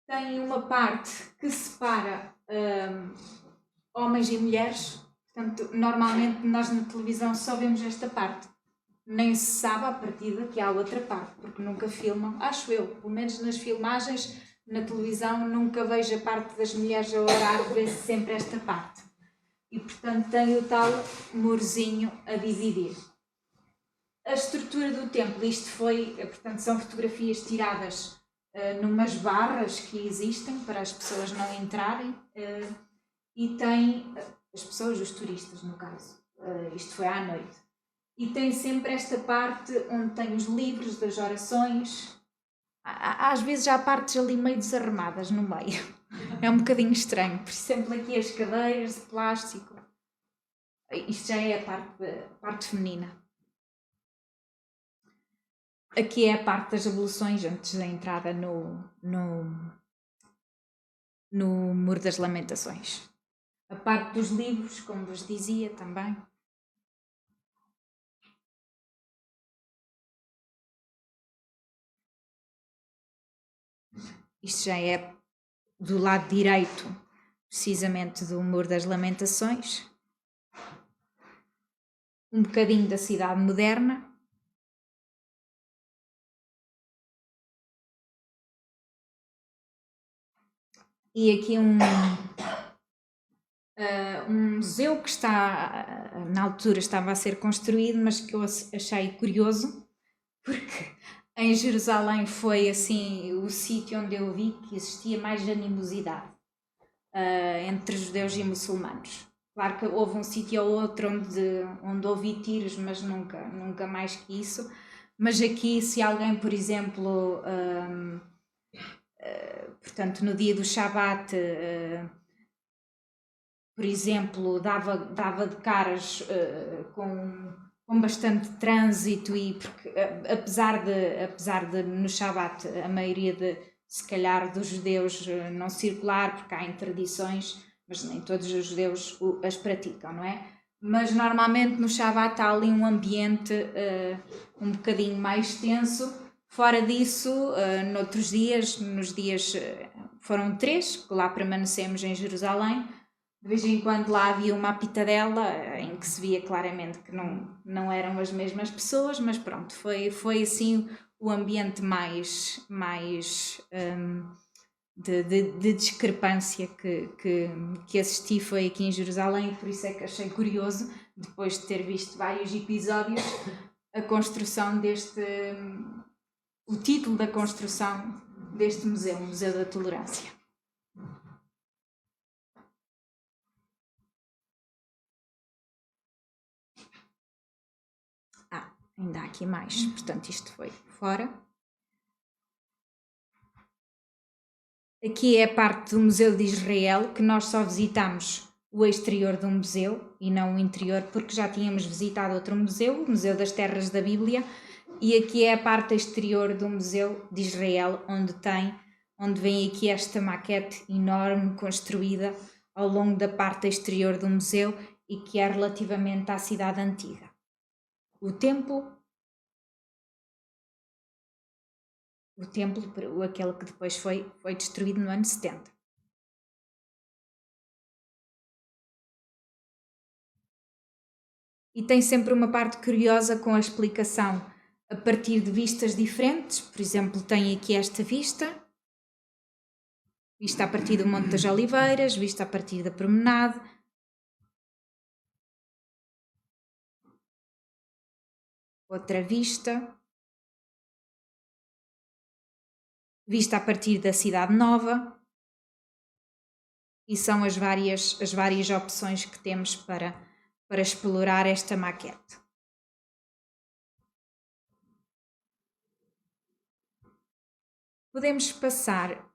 Tem uma parte que separa homens e mulheres, portanto, normalmente nós na televisão só vemos esta parte. Nem se sabe à partida que há outra parte, porque nunca filmam, acho eu, pelo menos nas filmagens na televisão nunca vejo a parte das mulheres a orar, vê-se sempre esta parte. E, portanto, tem o tal murozinho a dividir. A estrutura do templo, isto foi, portanto, são fotografias tiradas numas barras que existem para as pessoas não entrarem, e tem, as pessoas, os turistas no caso, isto foi à noite, e tem sempre esta parte onde tem os livros das orações, às vezes há partes ali meio desarrumadas no meio. É um bocadinho estranho. Por exemplo, aqui as cadeiras de plástico. Isto já é a parte feminina. Aqui é a parte das abluções antes da entrada no Muro das Lamentações. A parte dos livros, como vos dizia também. Isto já é do lado direito, precisamente do Muro das Lamentações. Um bocadinho da cidade moderna. E aqui um museu que está, na altura estava a ser construído, mas que eu achei curioso, porque em Jerusalém foi assim o sítio onde eu vi que existia mais animosidade entre judeus e muçulmanos. Claro que houve um sítio ou outro onde ouvi tiros, mas nunca mais que isso. Mas aqui, se alguém, por exemplo, portanto, no dia do Shabat, por exemplo, dava de caras com bastante trânsito, e porque, apesar de no Shabat a maioria se calhar dos judeus não circular, porque há interdições, mas nem todos os judeus as praticam, não é? Mas normalmente no Shabat há ali um ambiente um bocadinho mais tenso. Fora disso, noutros dias, nos dias, foram 3 que lá permanecemos em Jerusalém, de vez em quando lá havia uma pitadela em que se via claramente que não eram as mesmas pessoas, mas pronto, foi assim o ambiente mais de discrepância que assisti foi aqui em Jerusalém, por isso é que achei curioso, depois de ter visto vários episódios, a construção o título da construção deste museu, Museu da Tolerância. Ainda há aqui mais, portanto isto foi fora. Aqui é a parte do Museu de Israel, que nós só visitamos o exterior do museu e não o interior, porque já tínhamos visitado outro museu, o Museu das Terras da Bíblia, e aqui é a parte exterior do Museu de Israel, onde vem aqui esta maquete enorme construída ao longo da parte exterior do museu e que é relativamente à cidade antiga. O templo, aquele que depois foi destruído no ano 70. E tem sempre uma parte curiosa com a explicação a partir de vistas diferentes. Por exemplo, tem aqui esta vista a partir do Monte das Oliveiras, vista a partir da promenade. Outra vista a partir da Cidade Nova, e são as várias opções que temos para explorar esta maquete. Podemos passar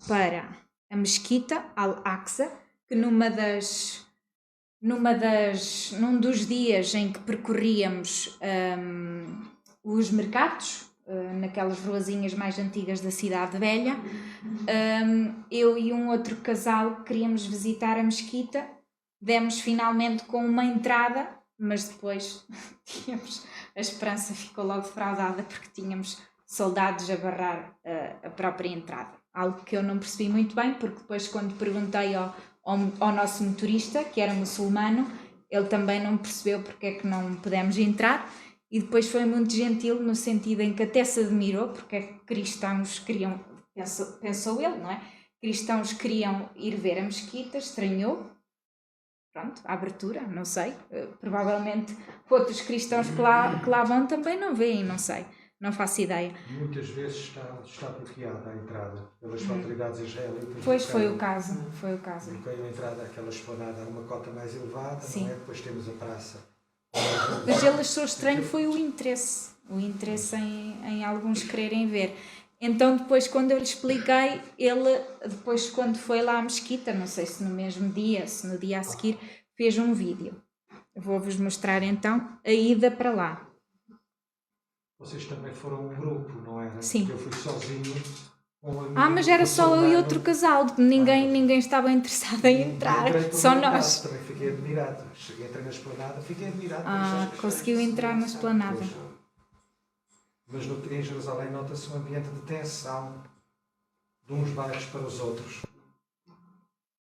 para a Mesquita Al-Aqsa, que num dos dias em que percorríamos os mercados, naquelas ruazinhas mais antigas da Cidade Velha, eu e um outro casal queríamos visitar a mesquita, demos finalmente com uma entrada, mas depois a esperança ficou logo defraudada porque tínhamos soldados a barrar a própria entrada, algo que eu não percebi muito bem, porque depois quando perguntei ao nosso motorista, que era muçulmano, ele também não percebeu porque é que não pudemos entrar. E depois foi muito gentil no sentido em que até se admirou porque é que cristãos queriam, pensou ele, não é? Cristãos queriam ir ver a mesquita, estranhou, pronto, a abertura, não sei, provavelmente outros cristãos que lá vão também não veem, não sei, não faço ideia. Muitas vezes está bloqueada a entrada pelas autoridades israelitas. Pois foi o caso. Bloqueiam a entrada àquela esplanada a uma cota mais elevada, sim. Não é? Depois temos a praça. Mas ele achou estranho foi o interesse em alguns quererem ver. Então depois quando eu lhe expliquei, ele depois quando foi lá à mesquita, não sei se no mesmo dia, se no dia a seguir, fez um vídeo. Vou-vos mostrar então a ida para lá. Vocês também foram um grupo, não era? Sim. Porque eu fui sozinho. Mas era só eu e outro casal, ninguém estava interessado em entrar, só nós. Também fiquei admirado. Entrei na esplanada, fiquei admirado. Conseguiu entrar na esplanada. Mas em Jerusalém nota-se um ambiente de tensão de uns bairros para os outros.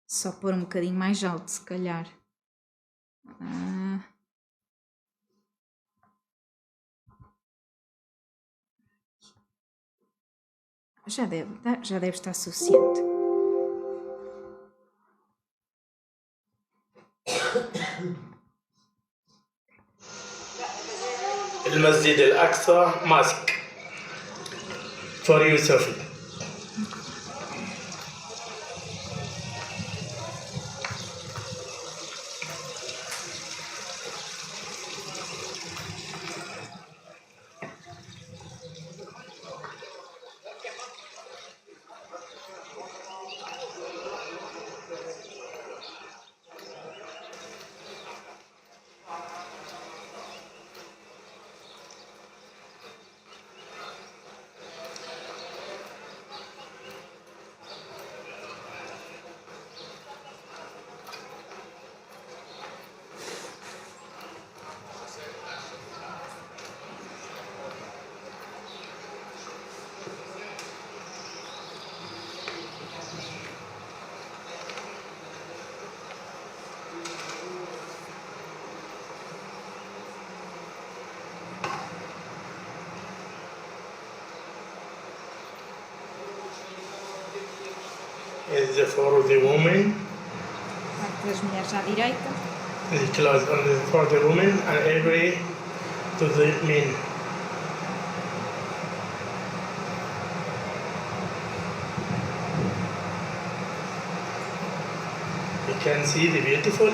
Só pôr um bocadinho mais alto, se calhar. Já deve estar suficiente. المسجد الأقصى ماسك For you, Sophie. Is for the woman, Parte das mulheres à direita. the clothes for the woman, and every to the men. You can see the beautiful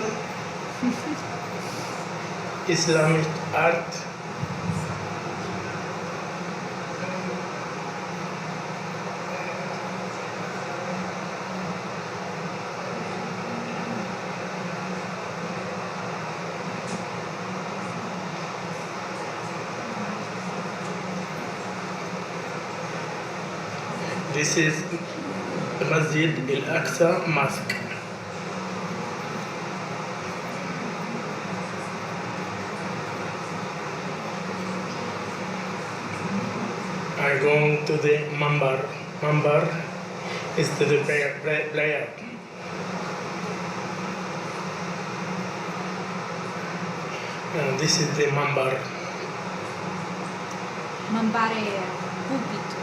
Islamic art. This is the Masjid Al-Aqsa Mosque. I'm going to the Mambar. Mambar is to the prayer. And this is the Mambar. Mambar é púlpito.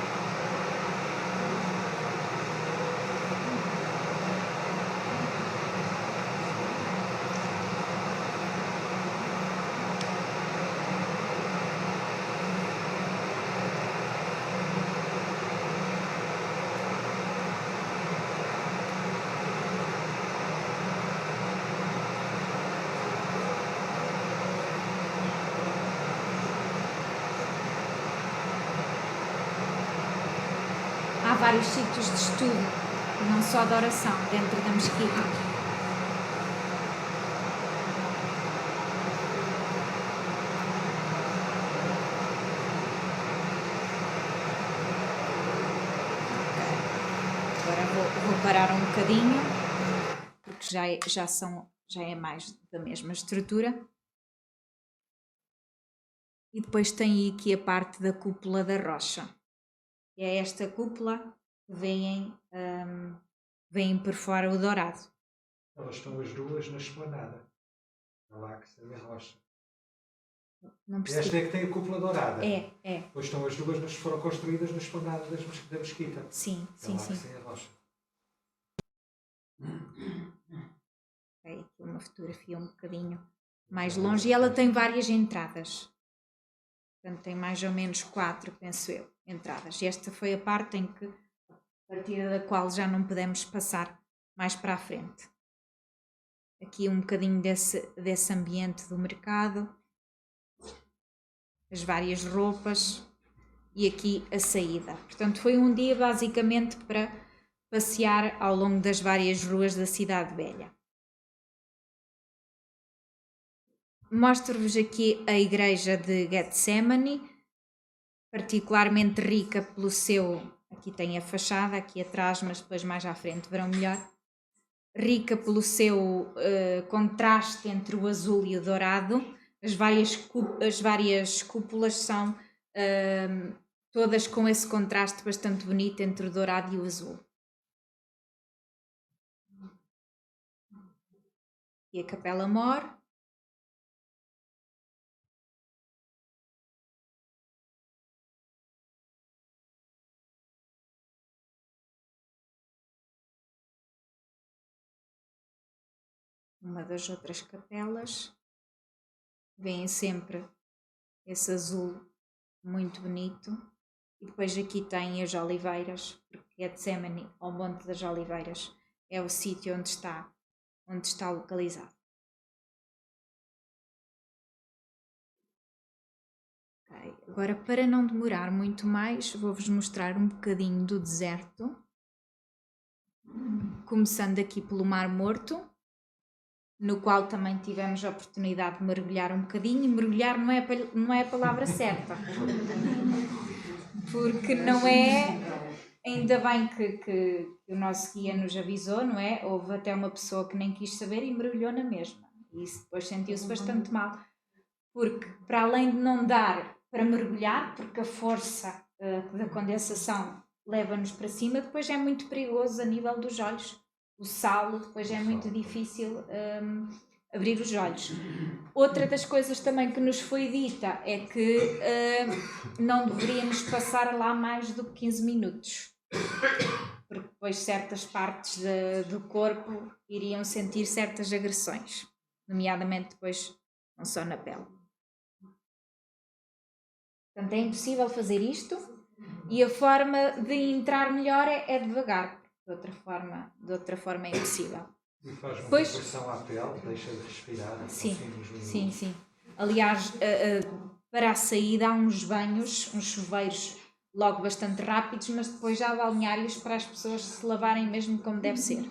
Há vários sítios de estudo, não só de oração, dentro da mesquita. Agora vou parar um bocadinho, porque já é mais da mesma estrutura. E depois tem aqui a parte da cúpula da rocha. É esta cúpula que vêm por fora o dourado. Elas estão as duas na esplanada. A Laxa e a Rocha. Não percebi. Esta é que tem a cúpula dourada. É. Pois estão as duas, foram construídas na esplanada da mesquita. Sim. A Laxa e a Rocha. Ok, aqui uma fotografia um bocadinho mais longe. E ela tem várias entradas. Portanto, tem mais ou menos 4, penso eu, entradas. E esta foi a parte em que, a partir da qual já não podemos passar mais para a frente. Aqui um bocadinho desse ambiente do mercado. As várias roupas. E aqui a saída. Portanto, foi um dia basicamente para passear ao longo das várias ruas da Cidade Velha. Mostro-vos aqui a igreja de Getsemane, particularmente rica pelo seu, aqui tem a fachada, aqui atrás, mas depois mais à frente verão melhor, rica pelo seu contraste entre o azul e o dourado. As várias cúpulas são todas com esse contraste bastante bonito entre o dourado e o azul. E a Capela Mor. Uma das outras capelas. Vêem sempre esse azul muito bonito. E depois aqui tem as oliveiras, porque Getsemane, ao Monte das Oliveiras, é o sítio onde está localizado. Okay. Agora, para não demorar muito mais, vou-vos mostrar um bocadinho do deserto, começando aqui pelo Mar Morto, no qual também tivemos a oportunidade de mergulhar um bocadinho, e mergulhar não é a palavra certa, porque não é, ainda bem que o nosso guia nos avisou, não é? Houve até uma pessoa que nem quis saber e mergulhou na mesma, e isso depois sentiu-se bastante mal, porque para além de não dar para mergulhar, porque a força da condensação leva-nos para cima, depois é muito perigoso a nível dos olhos. O sal, depois é muito difícil abrir os olhos. Outra das coisas também que nos foi dita é que não deveríamos passar lá mais do que 15 minutos, porque depois certas partes do corpo iriam sentir certas agressões, nomeadamente depois não só na pele. Portanto, é impossível fazer isto e a forma de entrar melhor é devagar. De outra forma é impossível. E faz uma Pois- pressão à pele, deixa de respirar. Sim, assim, uns minutos. sim. Aliás, para a saída há uns banhos, uns chuveiros logo bastante rápidos, mas depois já há balneários para as pessoas se lavarem mesmo como deve ser.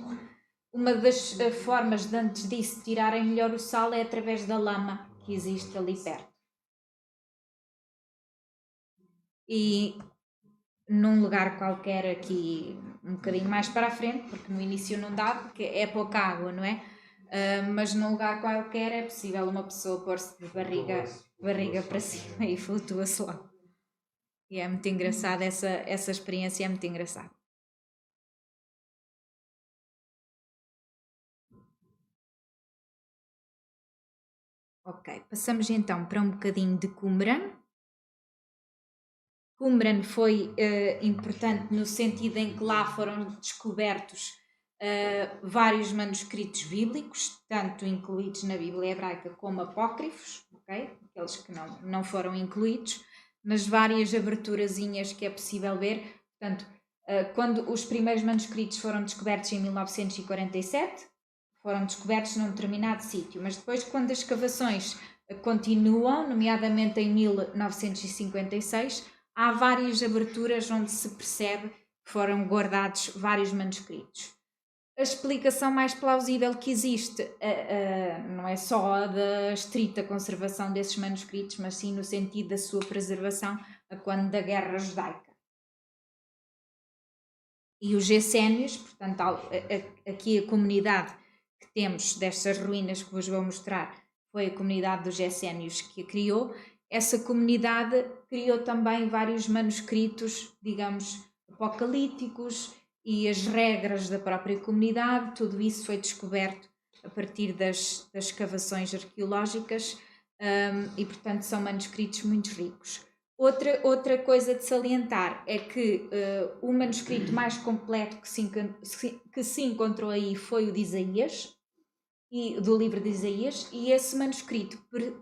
Uma das formas de antes disso tirarem melhor o sal é através da lama que existe ali perto. E num lugar qualquer aqui um bocadinho mais para a frente, porque no início não dá, porque é pouca água, não é? Mas num lugar qualquer é possível uma pessoa pôr-se de barriga para cima e flutua-se lá. E é muito engraçado, essa experiência é muito engraçada. Ok, passamos então para um bocadinho de Qumran. Qumran foi importante no sentido em que lá foram descobertos vários manuscritos bíblicos, tanto incluídos na Bíblia hebraica como apócrifos, okay? Aqueles que não foram incluídos, nas várias aberturazinhas que é possível ver. Portanto, quando os primeiros manuscritos foram descobertos em 1947, foram descobertos num determinado sítio, mas depois, quando as escavações continuam, nomeadamente em 1956, há várias aberturas onde se percebe que foram guardados vários manuscritos. A explicação mais plausível que existe não é só a da estrita conservação desses manuscritos, mas sim no sentido da sua preservação a quando da Guerra Judaica. E os essénios, portanto, aqui a comunidade que temos destas ruínas que vos vou mostrar foi a comunidade dos essénios que a criou. Essa comunidade criou também vários manuscritos, digamos, apocalípticos e as regras da própria comunidade. Tudo isso foi descoberto a partir das escavações arqueológicas e, portanto, são manuscritos muito ricos. Outra coisa de salientar é que o manuscrito mais completo que se encontrou aí foi o de Isaías, do livro de Isaías, e esse manuscrito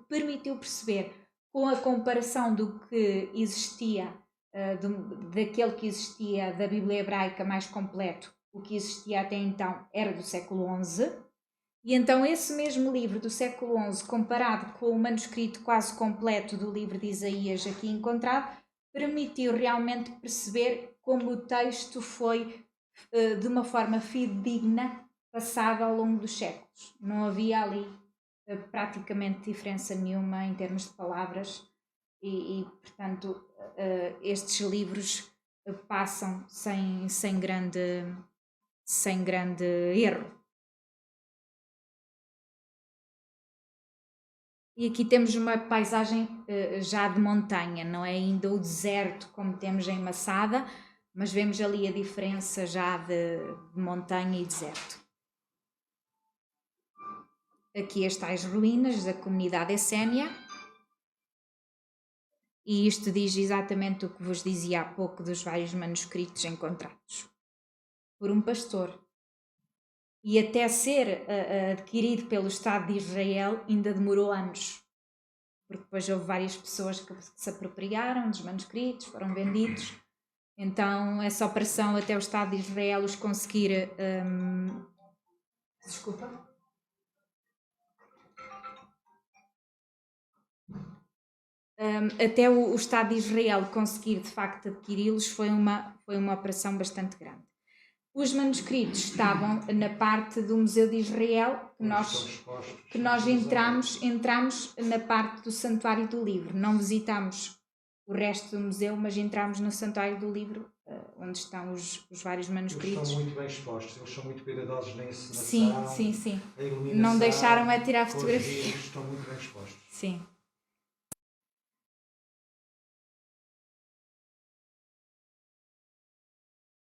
permitiu perceber, com a comparação do que existia, daquele que existia da Bíblia hebraica mais completo, o que existia até então era do século XI, e então esse mesmo livro do século XI, comparado com o manuscrito quase completo do livro de Isaías aqui encontrado, permitiu realmente perceber como o texto foi, de uma forma fidedigna, passado ao longo dos séculos. Não havia ali praticamente diferença nenhuma em termos de palavras e portanto, estes livros passam sem grande erro. E aqui temos uma paisagem já de montanha, não é ainda o deserto como temos em Massada, mas vemos ali a diferença já de montanha e deserto. Aqui as tais ruínas da comunidade essénia, e isto diz exatamente o que vos dizia há pouco dos vários manuscritos encontrados por um pastor. E até ser adquirido pelo Estado de Israel ainda demorou anos. porque depois houve várias pessoas que se apropriaram dos manuscritos, foram vendidos. Então essa operação até o Estado de Israel os conseguir... desculpa. Até o Estado de Israel conseguir de facto adquiri-los foi uma operação bastante grande. Os manuscritos estavam na parte do Museu de Israel, que nós entramos na parte do Santuário do Livro. Não visitamos o resto do museu, mas entramos no Santuário do Livro, onde estão os vários manuscritos. Eles estão muito bem expostos, eles são muito cuidadosos na Sim, encenação, sim, sim. a iluminação. Não deixaram é tirar fotografias. Estão muito bem expostos. Sim.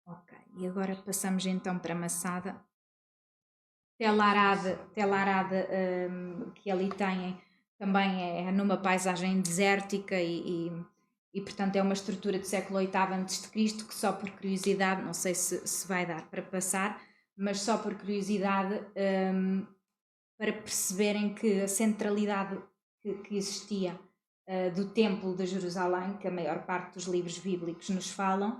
Ok, e agora passamos então para Massada. Tela arada que ali têm também é numa paisagem desértica e portanto é uma estrutura do século VIII a.C. que só por curiosidade, não sei se vai dar para passar, mas só por curiosidade para perceberem que a centralidade que existia do Templo de Jerusalém, que a maior parte dos livros bíblicos nos falam,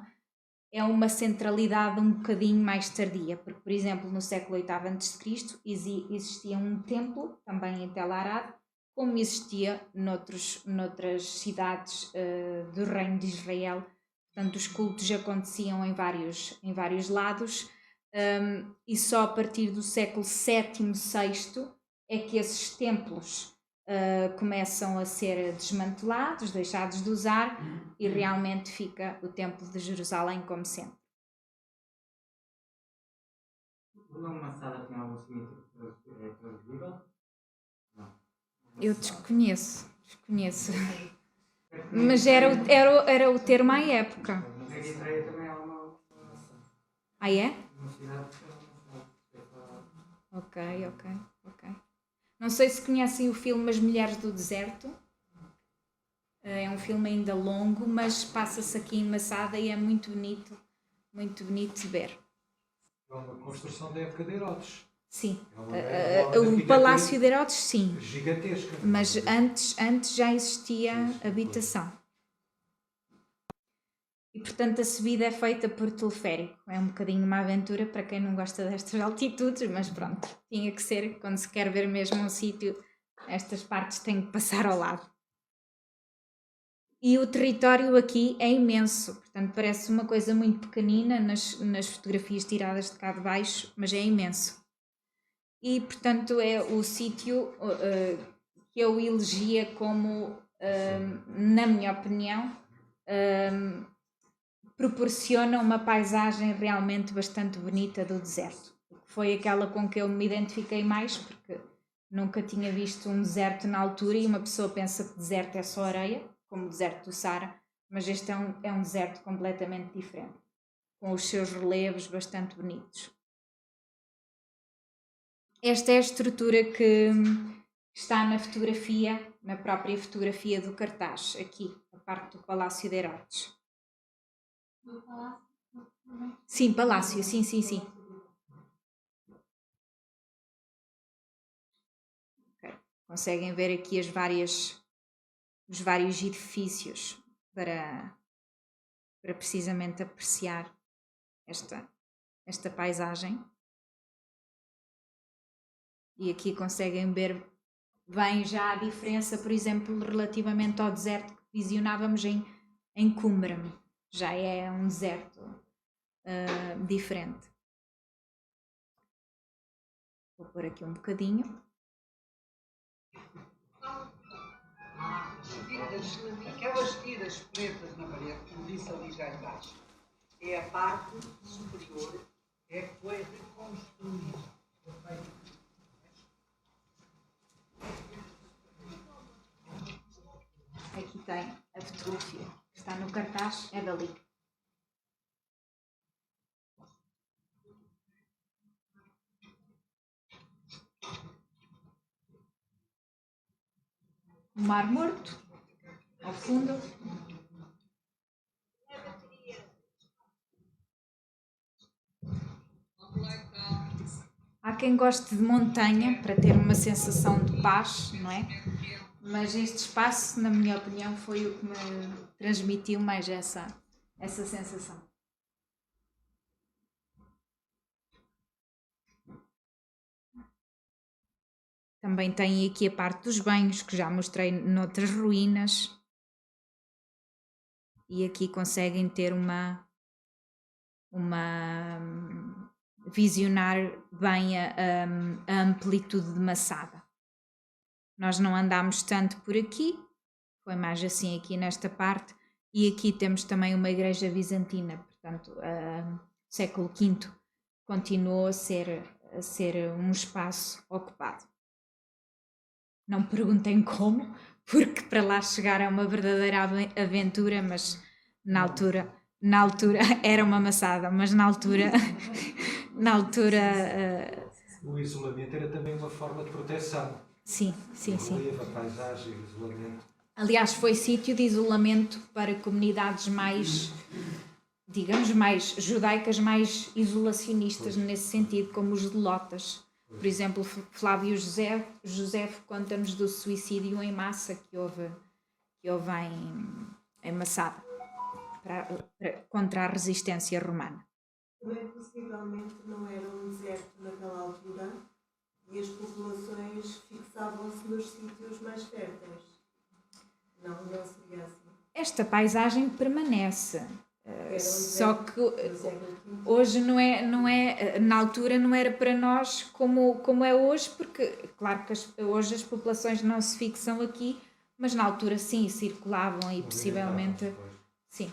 é uma centralidade um bocadinho mais tardia, porque, por exemplo, no século VIII a.C. existia um templo, também em Tel Arad, como existia noutras cidades do Reino de Israel. Portanto, os cultos aconteciam em vários lados, e só a partir do século VII, VI é que esses templos começam a ser desmantelados, deixados de usar, e realmente fica o Templo de Jerusalém como centro. O nome Massada tem algum significado traduzível? Não. Eu desconheço. Mas era o termo à época. Na Eritreia também há uma... Ah, é? Uma cidade que é uma... Ok. Não sei se conhecem o filme As Mulheres do Deserto. É um filme ainda longo, mas passa-se aqui em Massada e é muito bonito de ver. É uma construção da época de Herodes. Sim, É o Palácio de Herodes, sim, gigantesca. mas antes já existia habitação. E portanto a subida é feita por teleférico. É um bocadinho uma aventura para quem não gosta destas altitudes, mas pronto, tinha que ser, quando se quer ver mesmo um sítio, estas partes têm que passar ao lado. E o território aqui é imenso, portanto parece uma coisa muito pequenina nas fotografias tiradas de cá de baixo, mas é imenso. E portanto é o sítio que eu elegia como, na minha opinião, proporciona uma paisagem realmente bastante bonita do deserto. Foi aquela com que eu me identifiquei mais, porque nunca tinha visto um deserto na altura e uma pessoa pensa que deserto é só areia, como o deserto do Saara, mas este é um deserto completamente diferente, com os seus relevos bastante bonitos. Esta é a estrutura que está na fotografia, na própria fotografia do cartaz, aqui, a parte do Palácio de Herodes. Sim, palácio, sim. Okay. Conseguem ver aqui os vários edifícios para precisamente apreciar esta paisagem. E aqui conseguem ver bem já a diferença, por exemplo, relativamente ao deserto que visionávamos em Qumran. Já é um deserto diferente. Vou pôr aqui um bocadinho. Aquelas tiras pretas na parede, como disse ali já embaixo, é a parte superior, é que foi reconstruída. Aqui tem a fotografia que está no cartaz, é dali. O Mar Morto, ao fundo. Há quem goste de montanha para ter uma sensação de paz, não é? Mas este espaço, na minha opinião, foi o que me transmitiu mais essa sensação. Também tem aqui a parte dos banhos, que já mostrei noutras ruínas. E aqui conseguem ter visionar bem a amplitude de Massada. Nós não andámos tanto por aqui, foi mais assim aqui nesta parte, e aqui temos também uma igreja bizantina, portanto, século V continuou a ser um espaço ocupado. Não me perguntem como, porque para lá chegar é uma verdadeira aventura, mas na altura era uma maçada, mas na altura O isolamento era também uma forma de proteção. sim. O relevo, a paisagem, o isolamento. Aliás, foi sítio de isolamento para comunidades mais, digamos, mais judaicas, mais isolacionistas nesse sentido, como os zelotas. Por exemplo, Flávio José conta-nos do suicídio em massa que houve em Massada contra a resistência romana. Também possivelmente não era um deserto naquela altura e as populações fixavam-se nos sítios mais férteis. Não seria assim. Esta paisagem permanece. Só que hoje não é, na altura não era para nós como é hoje, porque claro que hoje as populações não se fixam aqui, mas na altura sim, circulavam e possivelmente sim.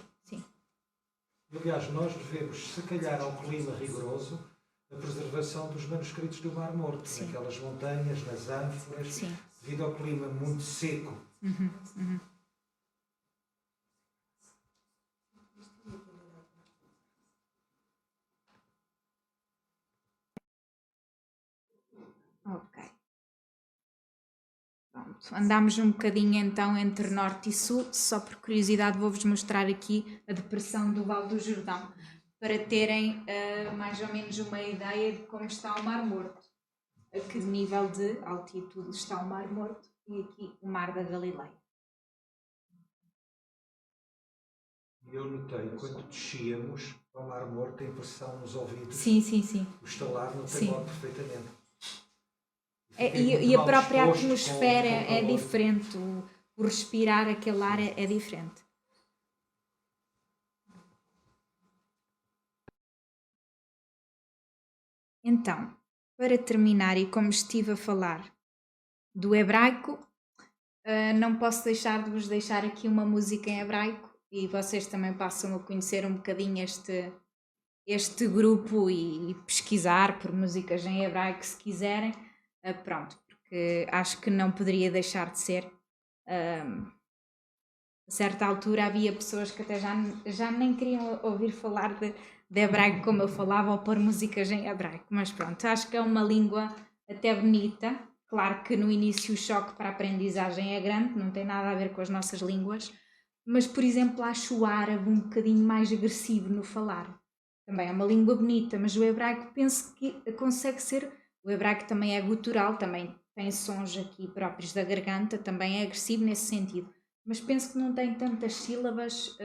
Aliás, nós devemos, se calhar ao clima rigoroso, a preservação dos manuscritos do Mar Morto, naquelas montanhas, nas ânforas, devido ao clima muito seco. Ok. Pronto. Andámos um bocadinho então entre norte e sul, só por curiosidade vou-vos mostrar aqui a depressão do Vale do Jordão, para terem mais ou menos uma ideia de como está o Mar Morto, a que nível de altitude está o Mar Morto e aqui o Mar da Galileia. Eu notei, quando descíamos ao Mar Morto, a impressão nos ouvidos, Sim. o estalar notei logo perfeitamente. E a própria atmosfera é diferente, o respirar aquele ar é diferente. Então, para terminar, e como estive a falar do hebraico, não posso deixar de vos deixar aqui uma música em hebraico e vocês também passam a conhecer um bocadinho este grupo e pesquisar por músicas em hebraico se quiserem. Pronto, porque acho que não poderia deixar de ser. A certa altura havia pessoas que até já nem queriam ouvir falar de hebraico como eu falava ou pôr músicas em hebraico, mas pronto, acho que é uma língua até bonita. Claro que no início o choque para a aprendizagem é grande, não tem nada a ver com as nossas línguas, mas por exemplo acho o árabe um bocadinho mais agressivo no falar. Também é uma língua bonita, mas o hebraico penso que consegue ser. O hebraico também é gutural, também tem sons aqui próprios da garganta, também é agressivo nesse sentido. Mas penso que não tem tantas sílabas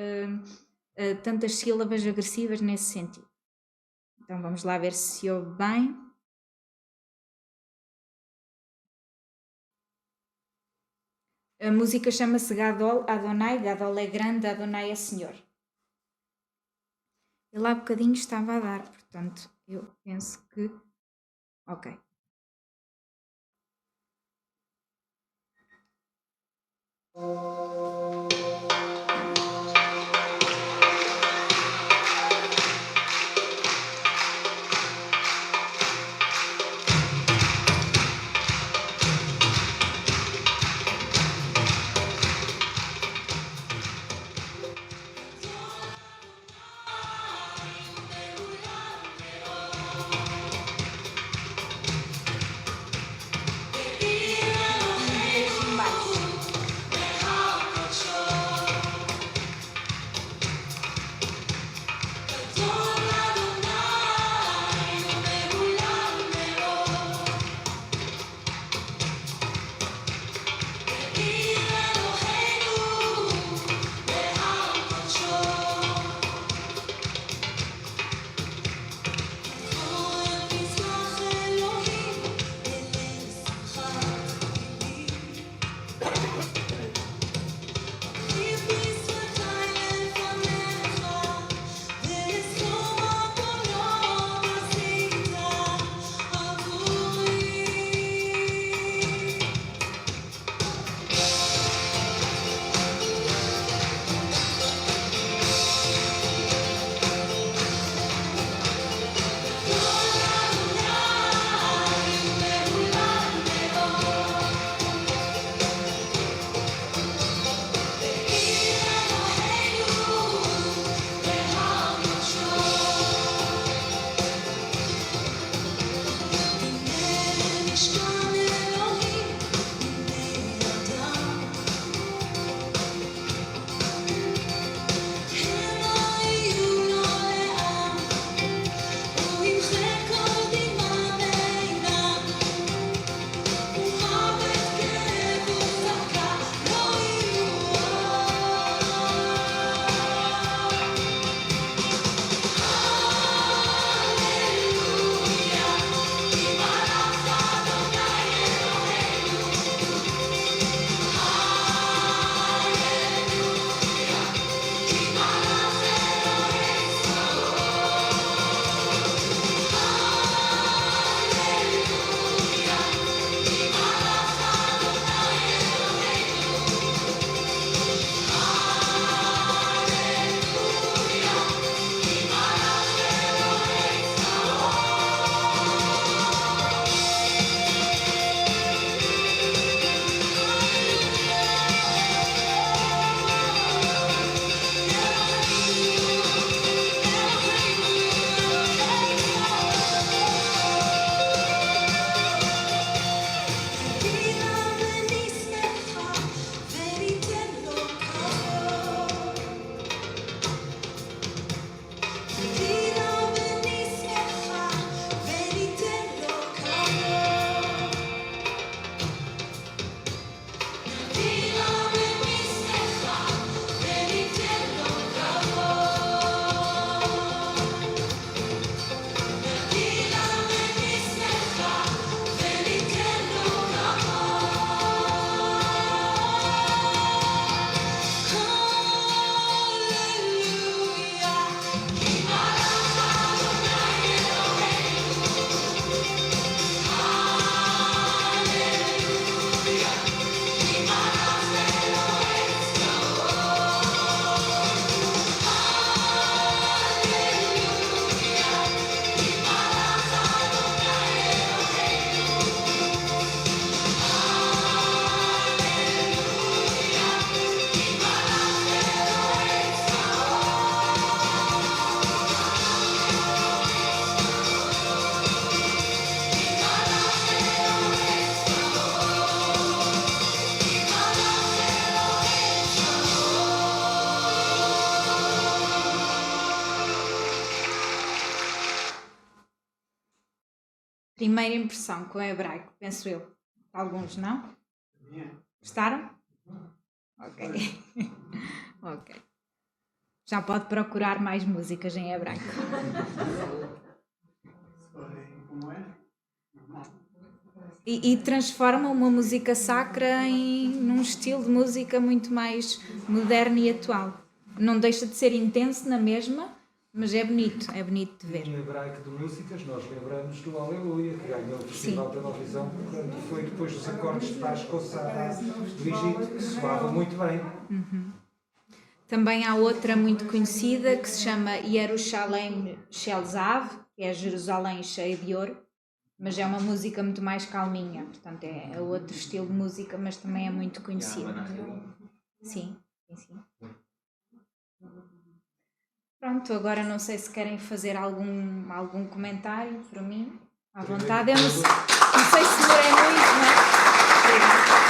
agressivas nesse sentido. Então vamos lá ver se ouve bem. A música chama-se Gadol Adonai. Gadol é grande, Adonai é Senhor. Ele há bocadinho estava a dar, portanto eu penso que... Ok. primeira impressão com o hebraico, penso eu. Alguns, não? Gostaram? Ok. Ok. Já pode procurar mais músicas em hebraico. E transforma uma música sacra num estilo de música muito mais moderno e atual. Não deixa de ser intenso na mesma, mas é bonito de ver. Em hebraico de músicas, nós lembramos do Aleluia, que ganhou o Festival da Eurovisão, quando foi depois dos acordes de paz com o Sará do Egito, que soava muito bem. Também há outra muito conhecida que se chama Yerushalem Shel Zav, que é Jerusalém cheia de ouro, mas é uma música muito mais calminha, portanto é outro estilo de música, mas também é muito conhecida. Sim. Pronto, agora não sei se querem fazer algum comentário para mim, à vontade. Eu não sei se demorei muito, não é? Obrigada.